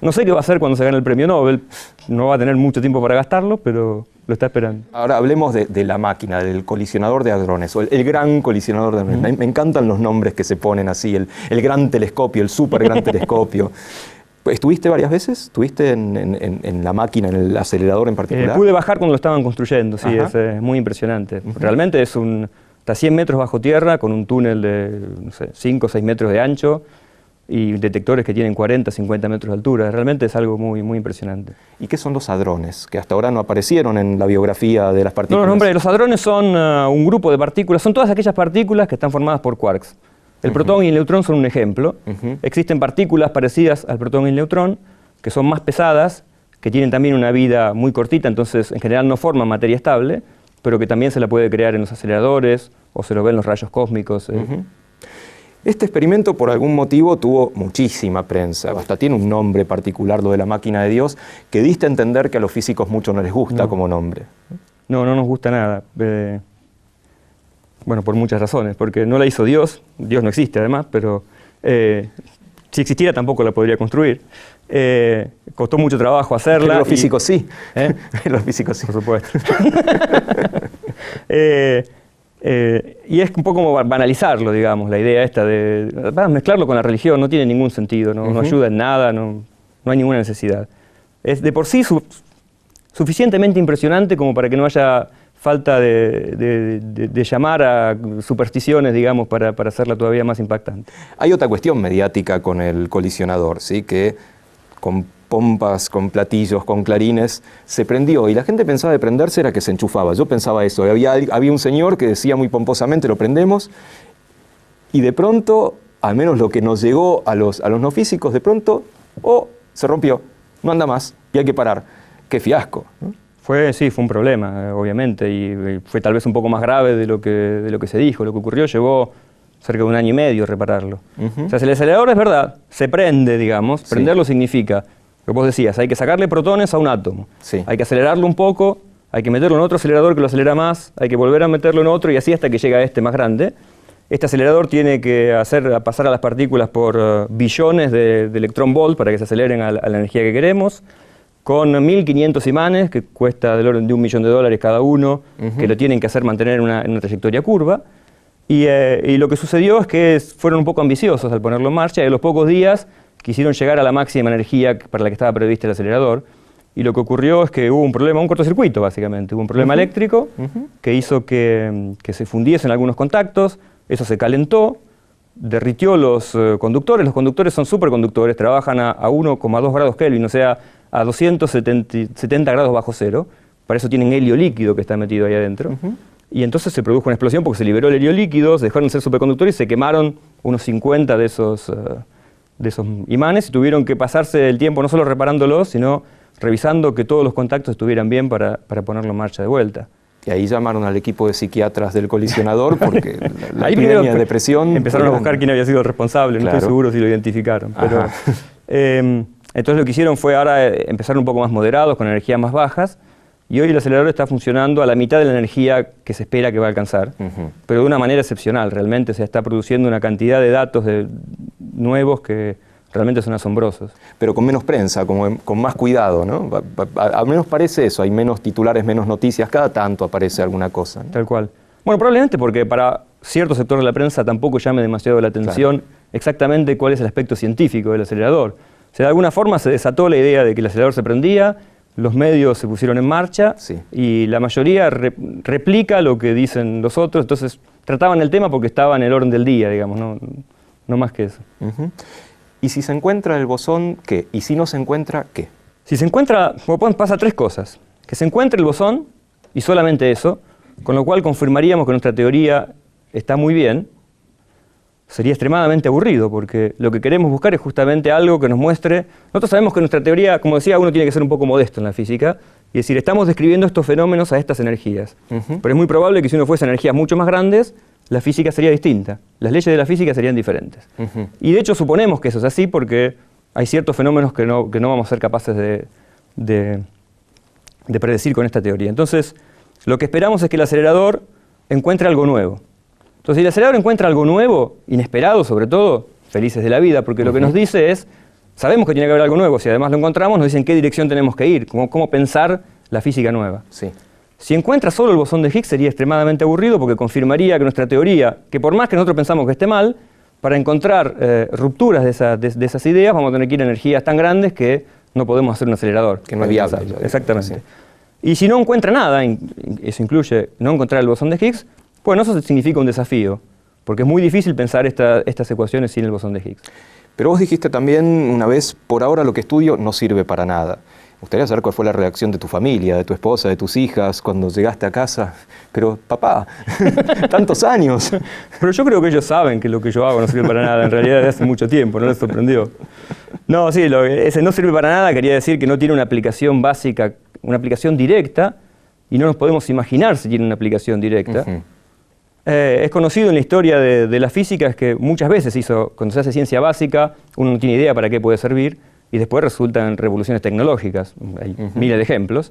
no sé qué va a hacer cuando se gane el premio Nobel. No va a tener mucho tiempo para gastarlo, pero lo está esperando. Ahora hablemos de la máquina, del colisionador de hadrones, o el gran colisionador de hadrones. Me encantan los nombres que se ponen así, el gran telescopio, el super gran telescopio. ¿Estuviste varias veces? ¿Estuviste en la máquina, en el acelerador en particular? Pude bajar cuando lo estaban construyendo, sí, es muy impresionante. Realmente está a 100 metros bajo tierra, con un túnel de, no sé, 5 o 6 metros de ancho, y detectores que tienen 40, 50 metros de altura. Realmente es algo muy impresionante. ¿Y qué son los hadrones? Que hasta ahora no aparecieron en la biografía de las partículas. No, hombre, los hadrones son un grupo de partículas, son todas aquellas partículas que están formadas por quarks. El protón y el neutrón son un ejemplo. Existen partículas parecidas al protón y el neutrón, que son más pesadas, que tienen también una vida muy cortita, entonces en general no forman materia estable, pero que también se la puede crear en los aceleradores o se lo ven los rayos cósmicos. Este experimento por algún motivo tuvo muchísima prensa, hasta tiene un nombre particular, lo de la máquina de Dios, que diste a entender que a los físicos mucho no les gusta como nombre. No, no nos gusta nada. Bueno, por muchas razones, porque no la hizo Dios, Dios no existe además, pero si existiera tampoco la podría construir. Costó mucho trabajo hacerla. Pero los físicos sí. Los físicos sí. Por supuesto. Y es un poco como banalizarlo, digamos, la idea esta de mezclarlo con la religión no tiene ningún sentido, no ayuda en nada, no hay ninguna necesidad. Es de por sí suficientemente impresionante como para que no haya falta de llamar a supersticiones, digamos, para hacerla todavía más impactante. Hay otra cuestión mediática con el colisionador, ¿sí? Que con pompas, con platillos, con clarines, se prendió y la gente pensaba de prenderse era que se enchufaba. Yo pensaba eso, había un señor que decía muy pomposamente lo prendemos y de pronto, al menos lo que nos llegó a los no físicos, de pronto, se rompió, no anda más y hay que parar. ¡Qué fiasco! ¿No? Sí, fue un problema, obviamente, y fue tal vez un poco más grave de lo que se dijo. Lo que ocurrió llevó cerca de 1 año y medio repararlo. O sea, si el acelerador es verdad, se prende, digamos, prenderlo significa, lo que vos decías, hay que sacarle protones a un átomo, hay que acelerarlo un poco, hay que meterlo en otro acelerador que lo acelera más, hay que volver a meterlo en otro y así hasta que llega a este más grande. Este acelerador tiene que pasar a las partículas por billones de electrón-volt para que se aceleren a la energía que queremos, con 1.500 imanes, que cuesta del orden de $1 millón cada uno, que lo tienen que hacer mantener en una trayectoria curva. Y lo que sucedió es que fueron un poco ambiciosos al ponerlo en marcha y a los pocos días quisieron llegar a la máxima energía para la que estaba prevista el acelerador. Y lo que ocurrió es que hubo un problema, un cortocircuito básicamente, hubo un problema eléctrico que hizo que se fundiesen algunos contactos, eso se calentó, derritió los conductores. Los conductores son superconductores, trabajan a 1,2 grados Kelvin, o sea, a 270 grados bajo cero. Para eso tienen helio líquido que está metido ahí adentro. Y entonces se produjo una explosión porque se liberó el helio líquido, se dejaron de ser superconductores y se quemaron unos 50 de esos imanes y tuvieron que pasarse el tiempo no solo reparándolos, sino revisando que todos los contactos estuvieran bien para ponerlo en marcha de vuelta. Y ahí llamaron al equipo de psiquiatras del colisionador porque la ahí epidemia de depresión... Empezaron a buscar quién había sido el responsable, no estoy seguro si lo identificaron. Pero, entonces lo que hicieron fue ahora empezar un poco más moderados, con energías más bajas, y hoy el acelerador está funcionando a la mitad de la energía que se espera que va a alcanzar, pero de una manera excepcional, realmente se está produciendo una cantidad de datos nuevos que realmente son asombrosos. Pero con menos prensa, con más cuidado, ¿no? Al menos parece eso, hay menos titulares, menos noticias, cada tanto aparece alguna cosa, ¿no? Tal cual. Bueno, probablemente porque para cierto sector de la prensa tampoco llame demasiado la atención exactamente cuál es el aspecto científico del acelerador. O sea, de alguna forma se desató la idea de que el acelerador se prendía, los medios se pusieron en marcha y la mayoría replica lo que dicen los otros, entonces trataban el tema porque estaba en el orden del día, digamos, no más que eso. ¿Y si se encuentra el bosón, qué? ¿Y si no se encuentra, qué? Si se encuentra, pasa 3 cosas. Que se encuentre el bosón, y solamente eso, con lo cual confirmaríamos que nuestra teoría está muy bien. Sería extremadamente aburrido, porque lo que queremos buscar es justamente algo que nos muestre... Nosotros sabemos que nuestra teoría, como decía, uno tiene que ser un poco modesto en la física, y decir, estamos describiendo estos fenómenos a estas energías. Pero es muy probable que si uno fuese a energías mucho más grandes, la física sería distinta, las leyes de la física serían diferentes. Y de hecho suponemos que eso es así porque hay ciertos fenómenos que no vamos a ser capaces de predecir con esta teoría. Entonces, lo que esperamos es que el acelerador encuentre algo nuevo. Entonces, si el acelerador encuentra algo nuevo, inesperado sobre todo, felices de la vida, porque lo que nos dice es, sabemos que tiene que haber algo nuevo, si además lo encontramos, nos dicen qué dirección tenemos que ir, cómo pensar la física nueva. Si encuentra solo el bosón de Higgs sería extremadamente aburrido porque confirmaría que nuestra teoría, que por más que nosotros pensamos que esté mal, para encontrar rupturas de esas ideas vamos a tener que ir a energías tan grandes que no podemos hacer un acelerador. Que no es viable. Exactamente. Y si no encuentra nada, eso incluye no encontrar el bosón de Higgs, bueno, eso significa un desafío, porque es muy difícil pensar estas ecuaciones sin el bosón de Higgs. Pero vos dijiste también una vez, por ahora lo que estudio no sirve para nada. Me gustaría saber cuál fue la reacción de tu familia, de tu esposa, de tus hijas, cuando llegaste a casa. Pero, papá, tantos años. Pero yo creo que ellos saben que lo que yo hago no sirve para nada, en realidad desde hace mucho tiempo, no les sorprendió. No, sí, ese no sirve para nada quería decir que no tiene una aplicación básica, una aplicación directa, y no nos podemos imaginar si tiene una aplicación directa. Es conocido en la historia de la física es que muchas veces cuando se hace ciencia básica, uno no tiene idea para qué puede servir, y después resultan revoluciones tecnológicas. Hay miles de ejemplos.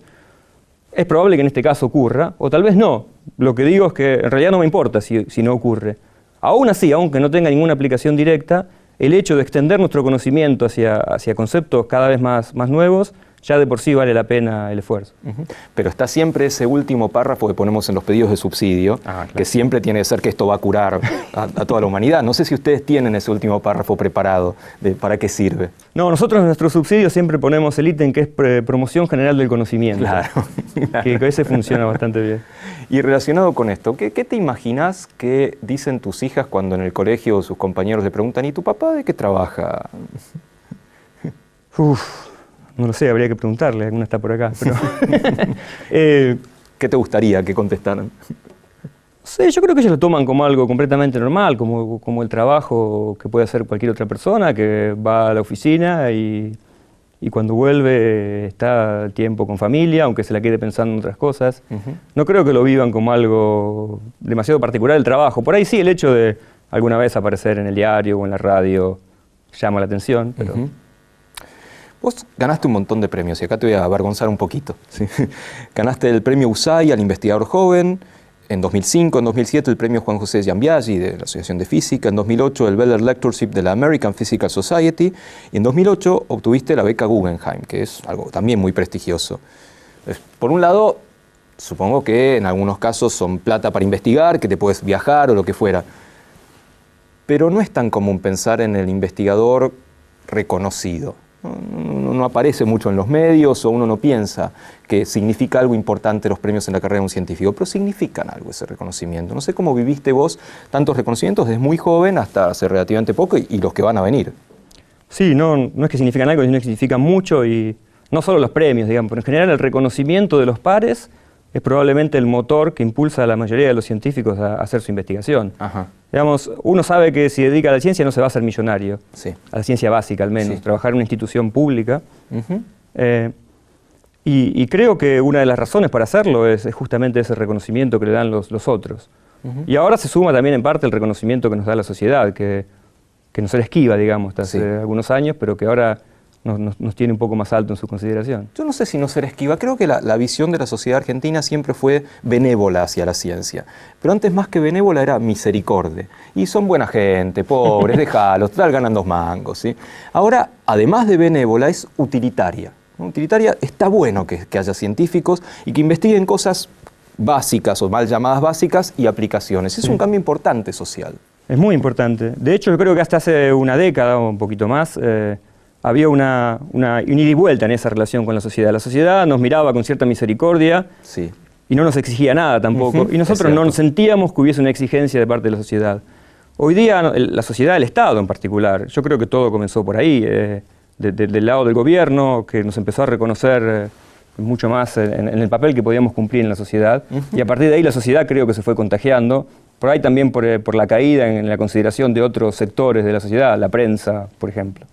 Es probable que en este caso ocurra, o tal vez no. Lo que digo es que en realidad no me importa si no ocurre. Aún así, aunque no tenga ninguna aplicación directa, el hecho de extender nuestro conocimiento hacia conceptos cada vez más nuevos, ya de por sí vale la pena el esfuerzo. Pero está siempre ese último párrafo que ponemos en los pedidos de subsidio, claro, que siempre tiene que ser que esto va a curar a toda la humanidad. No sé si ustedes tienen ese último párrafo preparado, de para qué sirve. No, nosotros en nuestro subsidio siempre ponemos el ítem que es promoción general del conocimiento. Claro. Que ese funciona bastante bien. Y relacionado con esto, ¿qué te imaginas que dicen tus hijas cuando en el colegio sus compañeros le preguntan, ¿y tu papá de qué trabaja? No lo sé, habría que preguntarle, alguna está por acá. Pero ¿Qué te gustaría que contestaran? Sí, yo creo que ellos lo toman como algo completamente normal, como el trabajo que puede hacer cualquier otra persona, que va a la oficina y cuando vuelve está tiempo con familia, aunque se la quede pensando en otras cosas. No creo que lo vivan como algo demasiado particular el trabajo. Por ahí sí, el hecho de alguna vez aparecer en el diario o en la radio llama la atención, pero... Vos ganaste un montón de premios y acá te voy a avergonzar un poquito. ¿Sí? Ganaste el premio USAID al investigador joven, en 2005, en 2007 el premio Juan José Giambiaggi de la Asociación de Física, en 2008 el Beller Lectureship de la American Physical Society y en 2008 obtuviste la beca Guggenheim, que es algo también muy prestigioso. Por un lado, supongo que en algunos casos son plata para investigar, que te puedes viajar o lo que fuera, pero no es tan común pensar en el investigador reconocido. No aparece mucho en los medios o uno no piensa que significa algo importante los premios en la carrera de un científico, pero significan algo ese reconocimiento. No sé cómo viviste vos tantos reconocimientos desde muy joven hasta hace relativamente poco y los que van a venir. Sí, no es que significan algo, sino que significan mucho y no solo los premios, digamos, pero en general el reconocimiento de los pares es probablemente el motor que impulsa a la mayoría de los científicos a hacer su investigación. Digamos, uno sabe que si dedica a la ciencia no se va a hacer millonario, a la ciencia básica al menos, trabajar en una institución pública. Y creo que una de las razones para hacerlo es justamente ese reconocimiento que le dan los otros. Y ahora se suma también en parte el reconocimiento que nos da la sociedad, que nos era esquiva, digamos, hasta hace algunos años, pero que ahora nos tiene un poco más alto en su consideración. Yo no sé si no ser esquiva, creo que la visión de la sociedad argentina siempre fue benévola hacia la ciencia, pero antes más que benévola era misericordia, y son buena gente, pobres, déjalos, total ganan 2 mangos, ¿sí? Ahora, además de benévola, es utilitaria. Utilitaria, está bueno que haya científicos y que investiguen cosas básicas o mal llamadas básicas y aplicaciones. Es un cambio importante social. Es muy importante. De hecho, yo creo que hasta hace una década o un poquito más, había una ida y vuelta en esa relación con la sociedad. La sociedad nos miraba con cierta misericordia y no nos exigía nada tampoco. Y nosotros no nos sentíamos que hubiese una exigencia de parte de la sociedad. Hoy día, la sociedad, el Estado en particular, yo creo que todo comenzó por ahí, del lado del gobierno, que nos empezó a reconocer mucho más en el papel que podíamos cumplir en la sociedad. Y a partir de ahí la sociedad creo que se fue contagiando. Por ahí también por la caída en la consideración de otros sectores de la sociedad, la prensa, por ejemplo.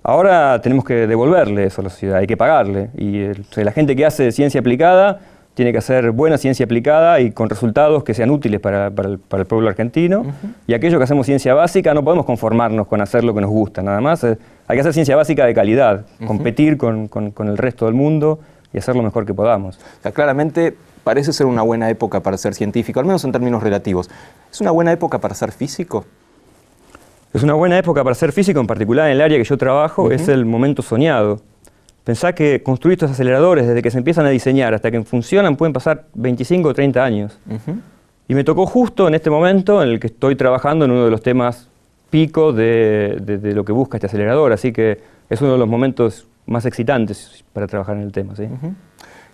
Ahora tenemos que devolverle eso a la sociedad, hay que pagarle. Y la gente que hace ciencia aplicada tiene que hacer buena ciencia aplicada y con resultados que sean útiles para el pueblo argentino. Y aquellos que hacemos ciencia básica no podemos conformarnos con hacer lo que nos gusta, nada más. Hay que hacer ciencia básica de calidad, competir con el resto del mundo y hacer lo mejor que podamos. O sea, claramente parece ser una buena época para ser científico, al menos en términos relativos. ¿Es una buena época para ser físico? Es una buena época para ser físico, en particular en el área que yo trabajo, es el momento soñado. Pensá que construir estos aceleradores, desde que se empiezan a diseñar hasta que funcionan, pueden pasar 25 o 30 años. Y me tocó justo en este momento en el que estoy trabajando en uno de los temas pico de lo que busca este acelerador, así que es uno de los momentos más excitantes para trabajar en el tema. ¿Sí?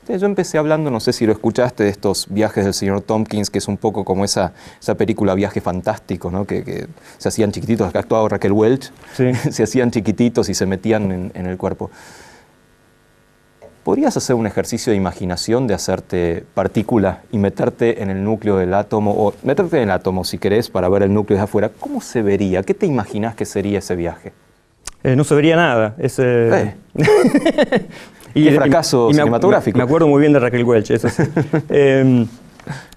Yo empecé hablando, no sé si lo escuchaste, de estos viajes del señor Tompkins, que es un poco como esa película Viaje Fantástico, ¿no? que se hacían chiquititos, acá actuaba Raquel Welch, se hacían chiquititos y se metían en el cuerpo. ¿Podrías hacer un ejercicio de imaginación de hacerte partícula y meterte en el núcleo del átomo, o meterte en el átomo si querés para ver el núcleo desde afuera? ¿Cómo se vería? ¿Qué te imaginas que sería ese viaje? No se vería nada. Qué fracaso cinematográfico. Me acuerdo muy bien de Raquel Welch, eso sí.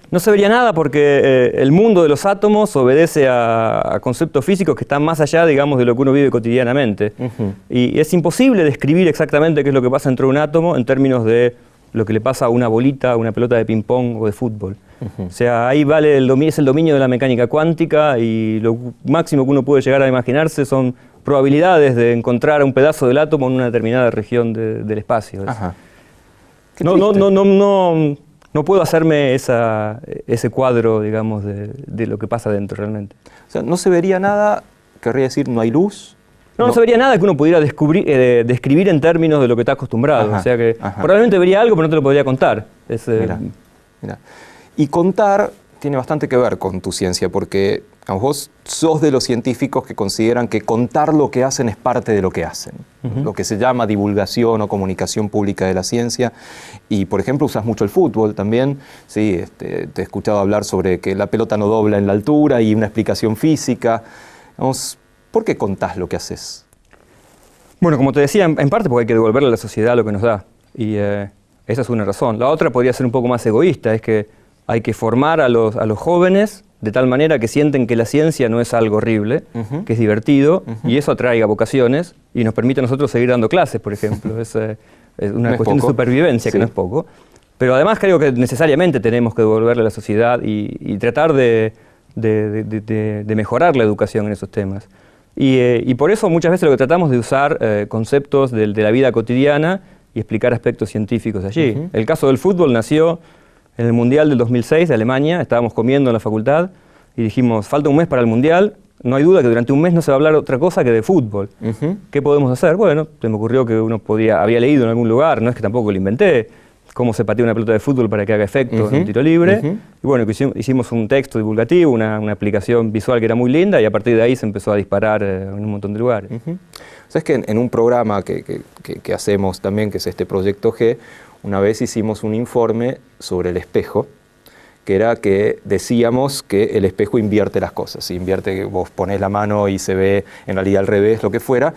No se vería nada porque el mundo de los átomos obedece a conceptos físicos que están más allá, digamos, de lo que uno vive cotidianamente. Y es imposible describir exactamente qué es lo que pasa dentro de un átomo en términos de lo que le pasa a una bolita, a una pelota de ping-pong o de fútbol. O sea, ahí vale es el dominio de la mecánica cuántica y lo máximo que uno puede llegar a imaginarse son probabilidades de encontrar un pedazo del átomo en una determinada región del espacio. Ajá. No puedo hacerme ese cuadro, digamos, de lo que pasa dentro realmente. O sea, no se vería nada, querría decir, no hay luz. No se vería nada que uno pudiera describir en términos de lo que está acostumbrado. Ajá, o sea que ajá. probablemente vería algo, pero no te lo podría contar. Mira. Y contar tiene bastante que ver con tu ciencia, porque vos sos de los científicos que consideran que contar lo que hacen es parte de lo que hacen, lo que se llama divulgación o comunicación pública de la ciencia. Y, por ejemplo, usas mucho el fútbol también. Sí, te he escuchado hablar sobre que la pelota no dobla en la altura y una explicación física. Vamos, ¿por qué contás lo que haces? Bueno, como te decía, en parte porque hay que devolverle a la sociedad lo que nos da. Y esa es una razón. La otra podría ser un poco más egoísta, es que hay que formar a los jóvenes de tal manera que sienten que la ciencia no es algo horrible, que es divertido, y eso atraiga vocaciones y nos permite a nosotros seguir dando clases, por ejemplo. Es una cuestión de supervivencia, que no es poco. Pero además creo que necesariamente tenemos que devolverle a la sociedad y tratar de mejorar la educación en esos temas. Y por eso muchas veces lo que tratamos de usar conceptos de la vida cotidiana y explicar aspectos científicos allí. El caso del fútbol nació en el Mundial del 2006 de Alemania. Estábamos comiendo en la facultad y dijimos, falta un mes para el Mundial, no hay duda que durante un mes no se va a hablar otra cosa que de fútbol. ¿Qué podemos hacer? Bueno, se me ocurrió que uno había leído en algún lugar, no es que tampoco lo inventé, cómo se patea una pelota de fútbol para que haga efecto en un tiro libre. Y bueno, hicimos un texto divulgativo, una aplicación visual que era muy linda y a partir de ahí se empezó a disparar en un montón de lugares. ¿Sabes que en un programa que hacemos también, que es este Proyecto G, una vez hicimos un informe sobre el espejo, que era que decíamos que el espejo invierte las cosas, invierte que vos ponés la mano y se ve en realidad al revés, lo que fuera.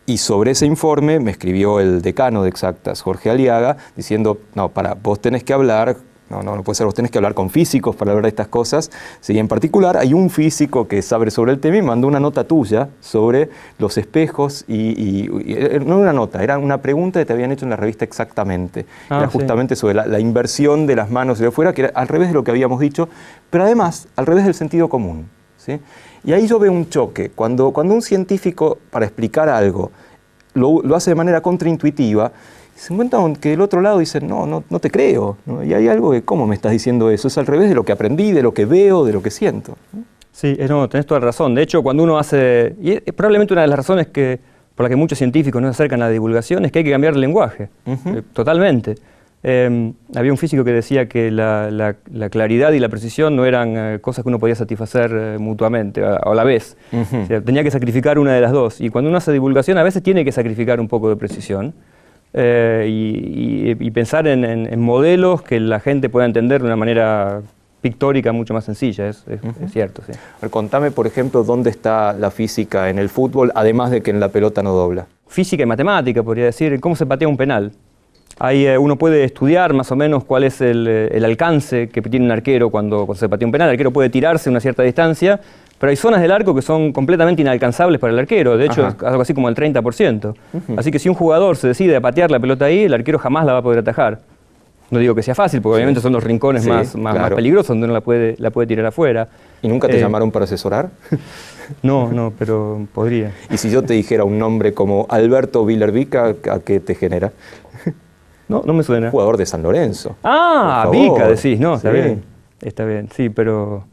Y sobre ese informe me escribió el decano de Exactas, Jorge Aliaga, diciendo, no, vos tenés que hablar, no puede ser, vos tenés que hablar con físicos para hablar de estas cosas. Sí, en particular hay un físico que sabe sobre el tema y mandó una nota tuya sobre los espejos y no una nota, era una pregunta que te habían hecho en la revista Exactamente. Era justamente sobre la inversión de las manos de afuera, que era al revés de lo que habíamos dicho, pero además al revés del sentido común, ¿sí? Y ahí yo veo un choque. Cuando un científico, para explicar algo, lo hace de manera contraintuitiva, se encuentra que del otro lado dice, no te creo, ¿no? Y hay algo de, ¿cómo me estás diciendo eso? Es al revés de lo que aprendí, de lo que veo, de lo que siento, ¿no? Sí, tenés toda la razón. De hecho, cuando uno hace... Y probablemente una de las razones por la que muchos científicos no se acercan a la divulgación es que hay que cambiar el lenguaje, totalmente. Había un físico que decía que la claridad y la precisión no eran cosas que uno podía satisfacer mutuamente a la vez. O sea, tenía que sacrificar una de las dos. Y cuando uno hace divulgación a veces tiene que sacrificar un poco de precisión y pensar en modelos que la gente pueda entender de una manera pictórica mucho más sencilla, es cierto. Sí. A ver, contame, por ejemplo, dónde está la física en el fútbol, además de que en la pelota no dobla. Física y matemática, podría decir, cómo se patea un penal. Ahí uno puede estudiar más o menos cuál es el alcance que tiene un arquero cuando se patea un penal. El arquero puede tirarse a una cierta distancia, pero hay zonas del arco que son completamente inalcanzables para el arquero. De hecho, es algo así como el 30%. Así que si un jugador se decide a patear la pelota ahí, el arquero jamás la va a poder atajar. No digo que sea fácil, porque obviamente son los rincones más peligrosos donde uno la puede tirar afuera. ¿Y nunca te llamaron para asesorar? No, pero podría. ¿Y si yo te dijera un nombre como Alberto Villervica, a qué te genera? No me suena. Jugador de San Lorenzo. Ah, Vica decís, no, está bien, sí, pero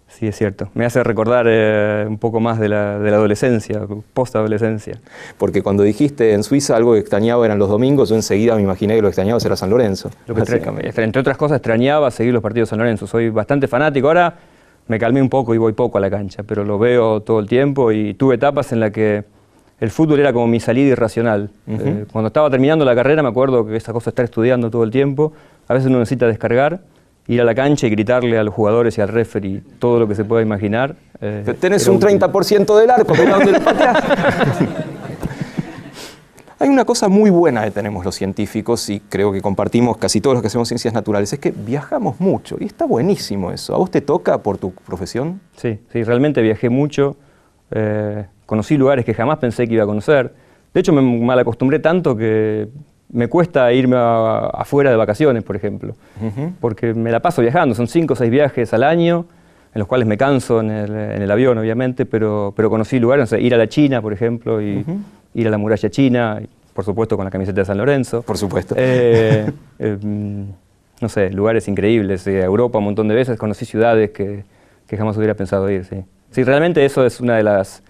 sí es cierto. Me hace recordar un poco más de la adolescencia, post-adolescencia. Porque cuando dijiste en Suiza algo que extrañaba eran los domingos, yo enseguida me imaginé que lo que extrañabas era San Lorenzo. Entre otras cosas extrañaba seguir los partidos de San Lorenzo, soy bastante fanático. Ahora me calmé un poco y voy poco a la cancha, pero lo veo todo el tiempo y tuve etapas en las que el fútbol era como mi salida irracional. Cuando estaba terminando la carrera me acuerdo que esa cosa de estar estudiando todo el tiempo, a veces uno necesita descargar, ir a la cancha y gritarle a los jugadores y al referee todo lo que se pueda imaginar. Tenés un 30% del arco, mirá dónde lo pateás. Hay una cosa muy buena que tenemos los científicos, y creo que compartimos casi todos los que hacemos ciencias naturales, es que viajamos mucho, y está buenísimo eso. ¿A vos te toca por tu profesión? Sí, realmente viajé mucho, conocí lugares que jamás pensé que iba a conocer. De hecho, me malacostumbré tanto que me cuesta irme afuera de vacaciones, por ejemplo, porque me la paso viajando. Son 5 o 6 viajes al año, en los cuales me canso en el avión, obviamente, pero conocí lugares, o sea, ir a la China, por ejemplo, y ir a la muralla china, y, por supuesto con la camiseta de San Lorenzo. Por supuesto. No sé, lugares increíbles. A Europa un montón de veces, conocí ciudades que jamás hubiera pensado ir, sí. Sí, realmente eso es una de las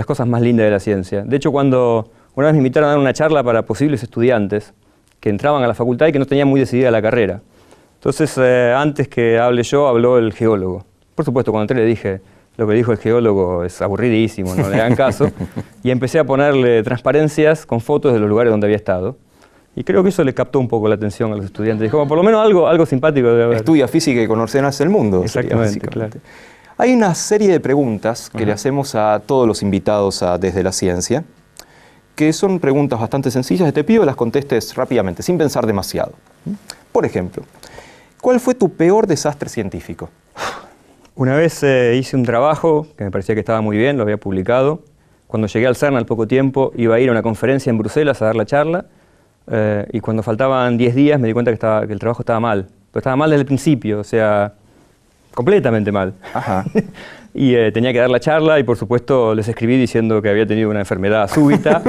cosas más lindas de la ciencia. De hecho, cuando una vez me invitaron a dar una charla para posibles estudiantes que entraban a la facultad y que no tenían muy decidida la carrera. Entonces, antes que hable yo, habló el geólogo. Por supuesto, cuando entré le dije, lo que dijo el geólogo es aburridísimo, no le hagan caso. Y empecé a ponerle transparencias con fotos de los lugares donde había estado. Y creo que eso le captó un poco la atención a los estudiantes. Dijo, por lo menos algo simpático debe haber. Estudia física y conocerás el mundo. Exactamente, claro. Hay una serie de preguntas que le hacemos a todos los invitados a Desde la Ciencia, que son preguntas bastante sencillas, y te pido que las contestes rápidamente, sin pensar demasiado. Por ejemplo, ¿cuál fue tu peor desastre científico? Una vez hice un trabajo que me parecía que estaba muy bien, lo había publicado. Cuando llegué al CERN al poco tiempo, iba a ir a una conferencia en Bruselas a dar la charla, y cuando faltaban 10 días me di cuenta que el trabajo estaba mal. Pero estaba mal desde el principio, o sea, completamente mal. Ajá. Y tenía que dar la charla y, por supuesto, les escribí diciendo que había tenido una enfermedad súbita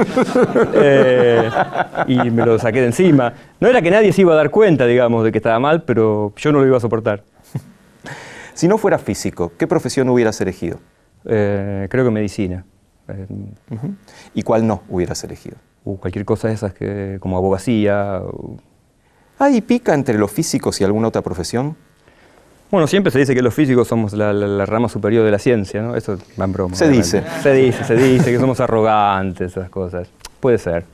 y me lo saqué de encima. No era que nadie se iba a dar cuenta, digamos, de que estaba mal, pero yo no lo iba a soportar. Si no fueras físico, ¿qué profesión hubieras elegido? Creo que medicina. ¿Y cuál no hubieras elegido? Cualquier cosa de esas, como abogacía. ¿Hay pica entre los físicos y alguna otra profesión? Bueno, siempre se dice que los físicos somos la rama superior de la ciencia, ¿no? Eso va en broma. Se dice. Se dice que somos arrogantes, esas cosas. Puede ser.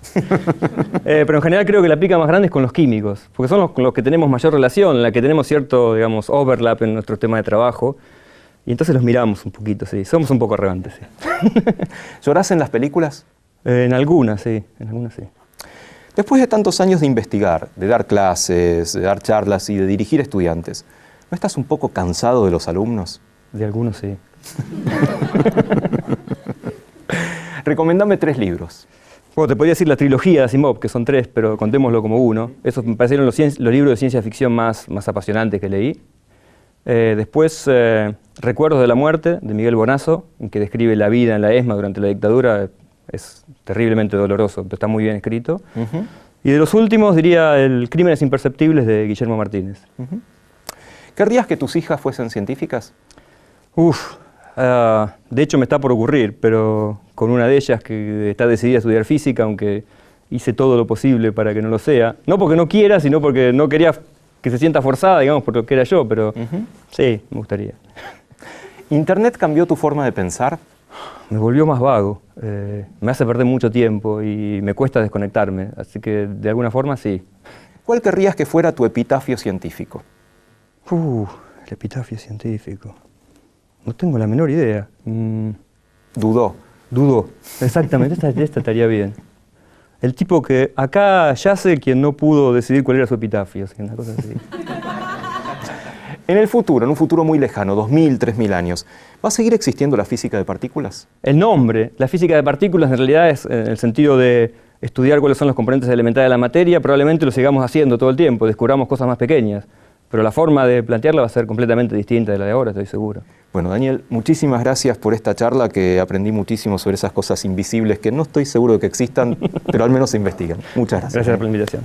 Pero en general creo que la pica más grande es con los químicos, porque son con los que tenemos mayor relación, en la que tenemos cierto, digamos, overlap en nuestro tema de trabajo, y entonces los miramos un poquito, sí. Somos un poco arrogantes, sí. ¿Llorás en las películas? En algunas, sí. Después de tantos años de investigar, de dar clases, de dar charlas y de dirigir estudiantes, ¿no estás un poco cansado de los alumnos? De algunos, sí. Recomendame 3 libros. Bueno, te podría decir la trilogía de Asimov, que son 3, pero contémoslo como uno. Esos me parecieron los libros de ciencia ficción más apasionantes que leí. Después, Recuerdos de la muerte, de Miguel Bonazo, en que describe la vida en la ESMA durante la dictadura. Es terriblemente doloroso, pero está muy bien escrito. Y de los últimos diría El Crímenes Imperceptibles, de Guillermo Martínez. ¿Querrías que tus hijas fuesen científicas? De hecho me está por ocurrir, pero con una de ellas que está decidida a estudiar física, aunque hice todo lo posible para que no lo sea. No porque no quiera, sino porque no quería que se sienta forzada, digamos, por lo que era yo, pero sí, me gustaría. ¿Internet cambió tu forma de pensar? Me volvió más vago, me hace perder mucho tiempo y me cuesta desconectarme, así que de alguna forma sí. ¿Cuál querrías que fuera tu epitafio científico? El epitafio científico. No tengo la menor idea. Dudó, exactamente, esta estaría bien. El tipo que acá yace quien no pudo decidir cuál era su epitafio, una cosa así. En el futuro, en un futuro muy lejano, 2000, 3000 años, ¿va a seguir existiendo la física de partículas? El nombre, la física de partículas, en realidad es en el sentido de estudiar cuáles son los componentes elementales de la materia. Probablemente lo sigamos haciendo todo el tiempo, descubramos cosas más pequeñas. Pero la forma de plantearla va a ser completamente distinta de la de ahora, estoy seguro. Bueno, Daniel, muchísimas gracias por esta charla, que aprendí muchísimo sobre esas cosas invisibles que no estoy seguro de que existan, pero al menos se investigan. Muchas gracias. Gracias por la invitación.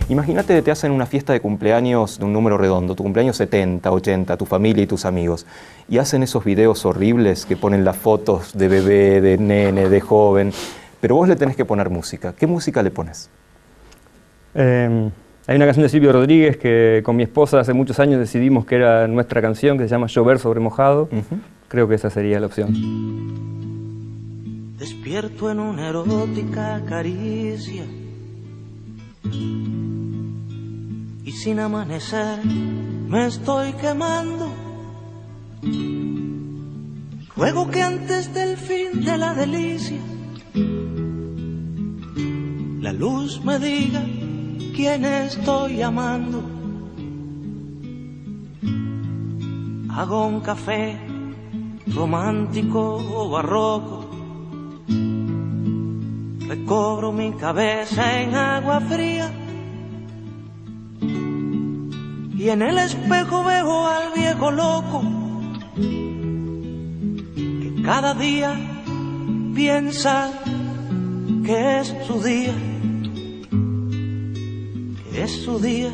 Imagínate que te hacen una fiesta de cumpleaños de un número redondo, tu cumpleaños 70, 80, tu familia y tus amigos, y hacen esos videos horribles que ponen las fotos de bebé, de nene, de joven, pero vos le tenés que poner música. ¿Qué música le pones? Hay una canción de Silvio Rodríguez que con mi esposa hace muchos años decidimos que era nuestra canción, que se llama Llover sobre mojado. Creo que esa sería la opción. Despierto en una erótica caricia, y sin amanecer me estoy quemando. Ruego que antes del fin de la delicia la luz me diga quién estoy amando. Hago un café romántico o barroco, recobro mi cabeza en agua fría y en el espejo veo al viejo loco que cada día piensa que es su día, que es su día.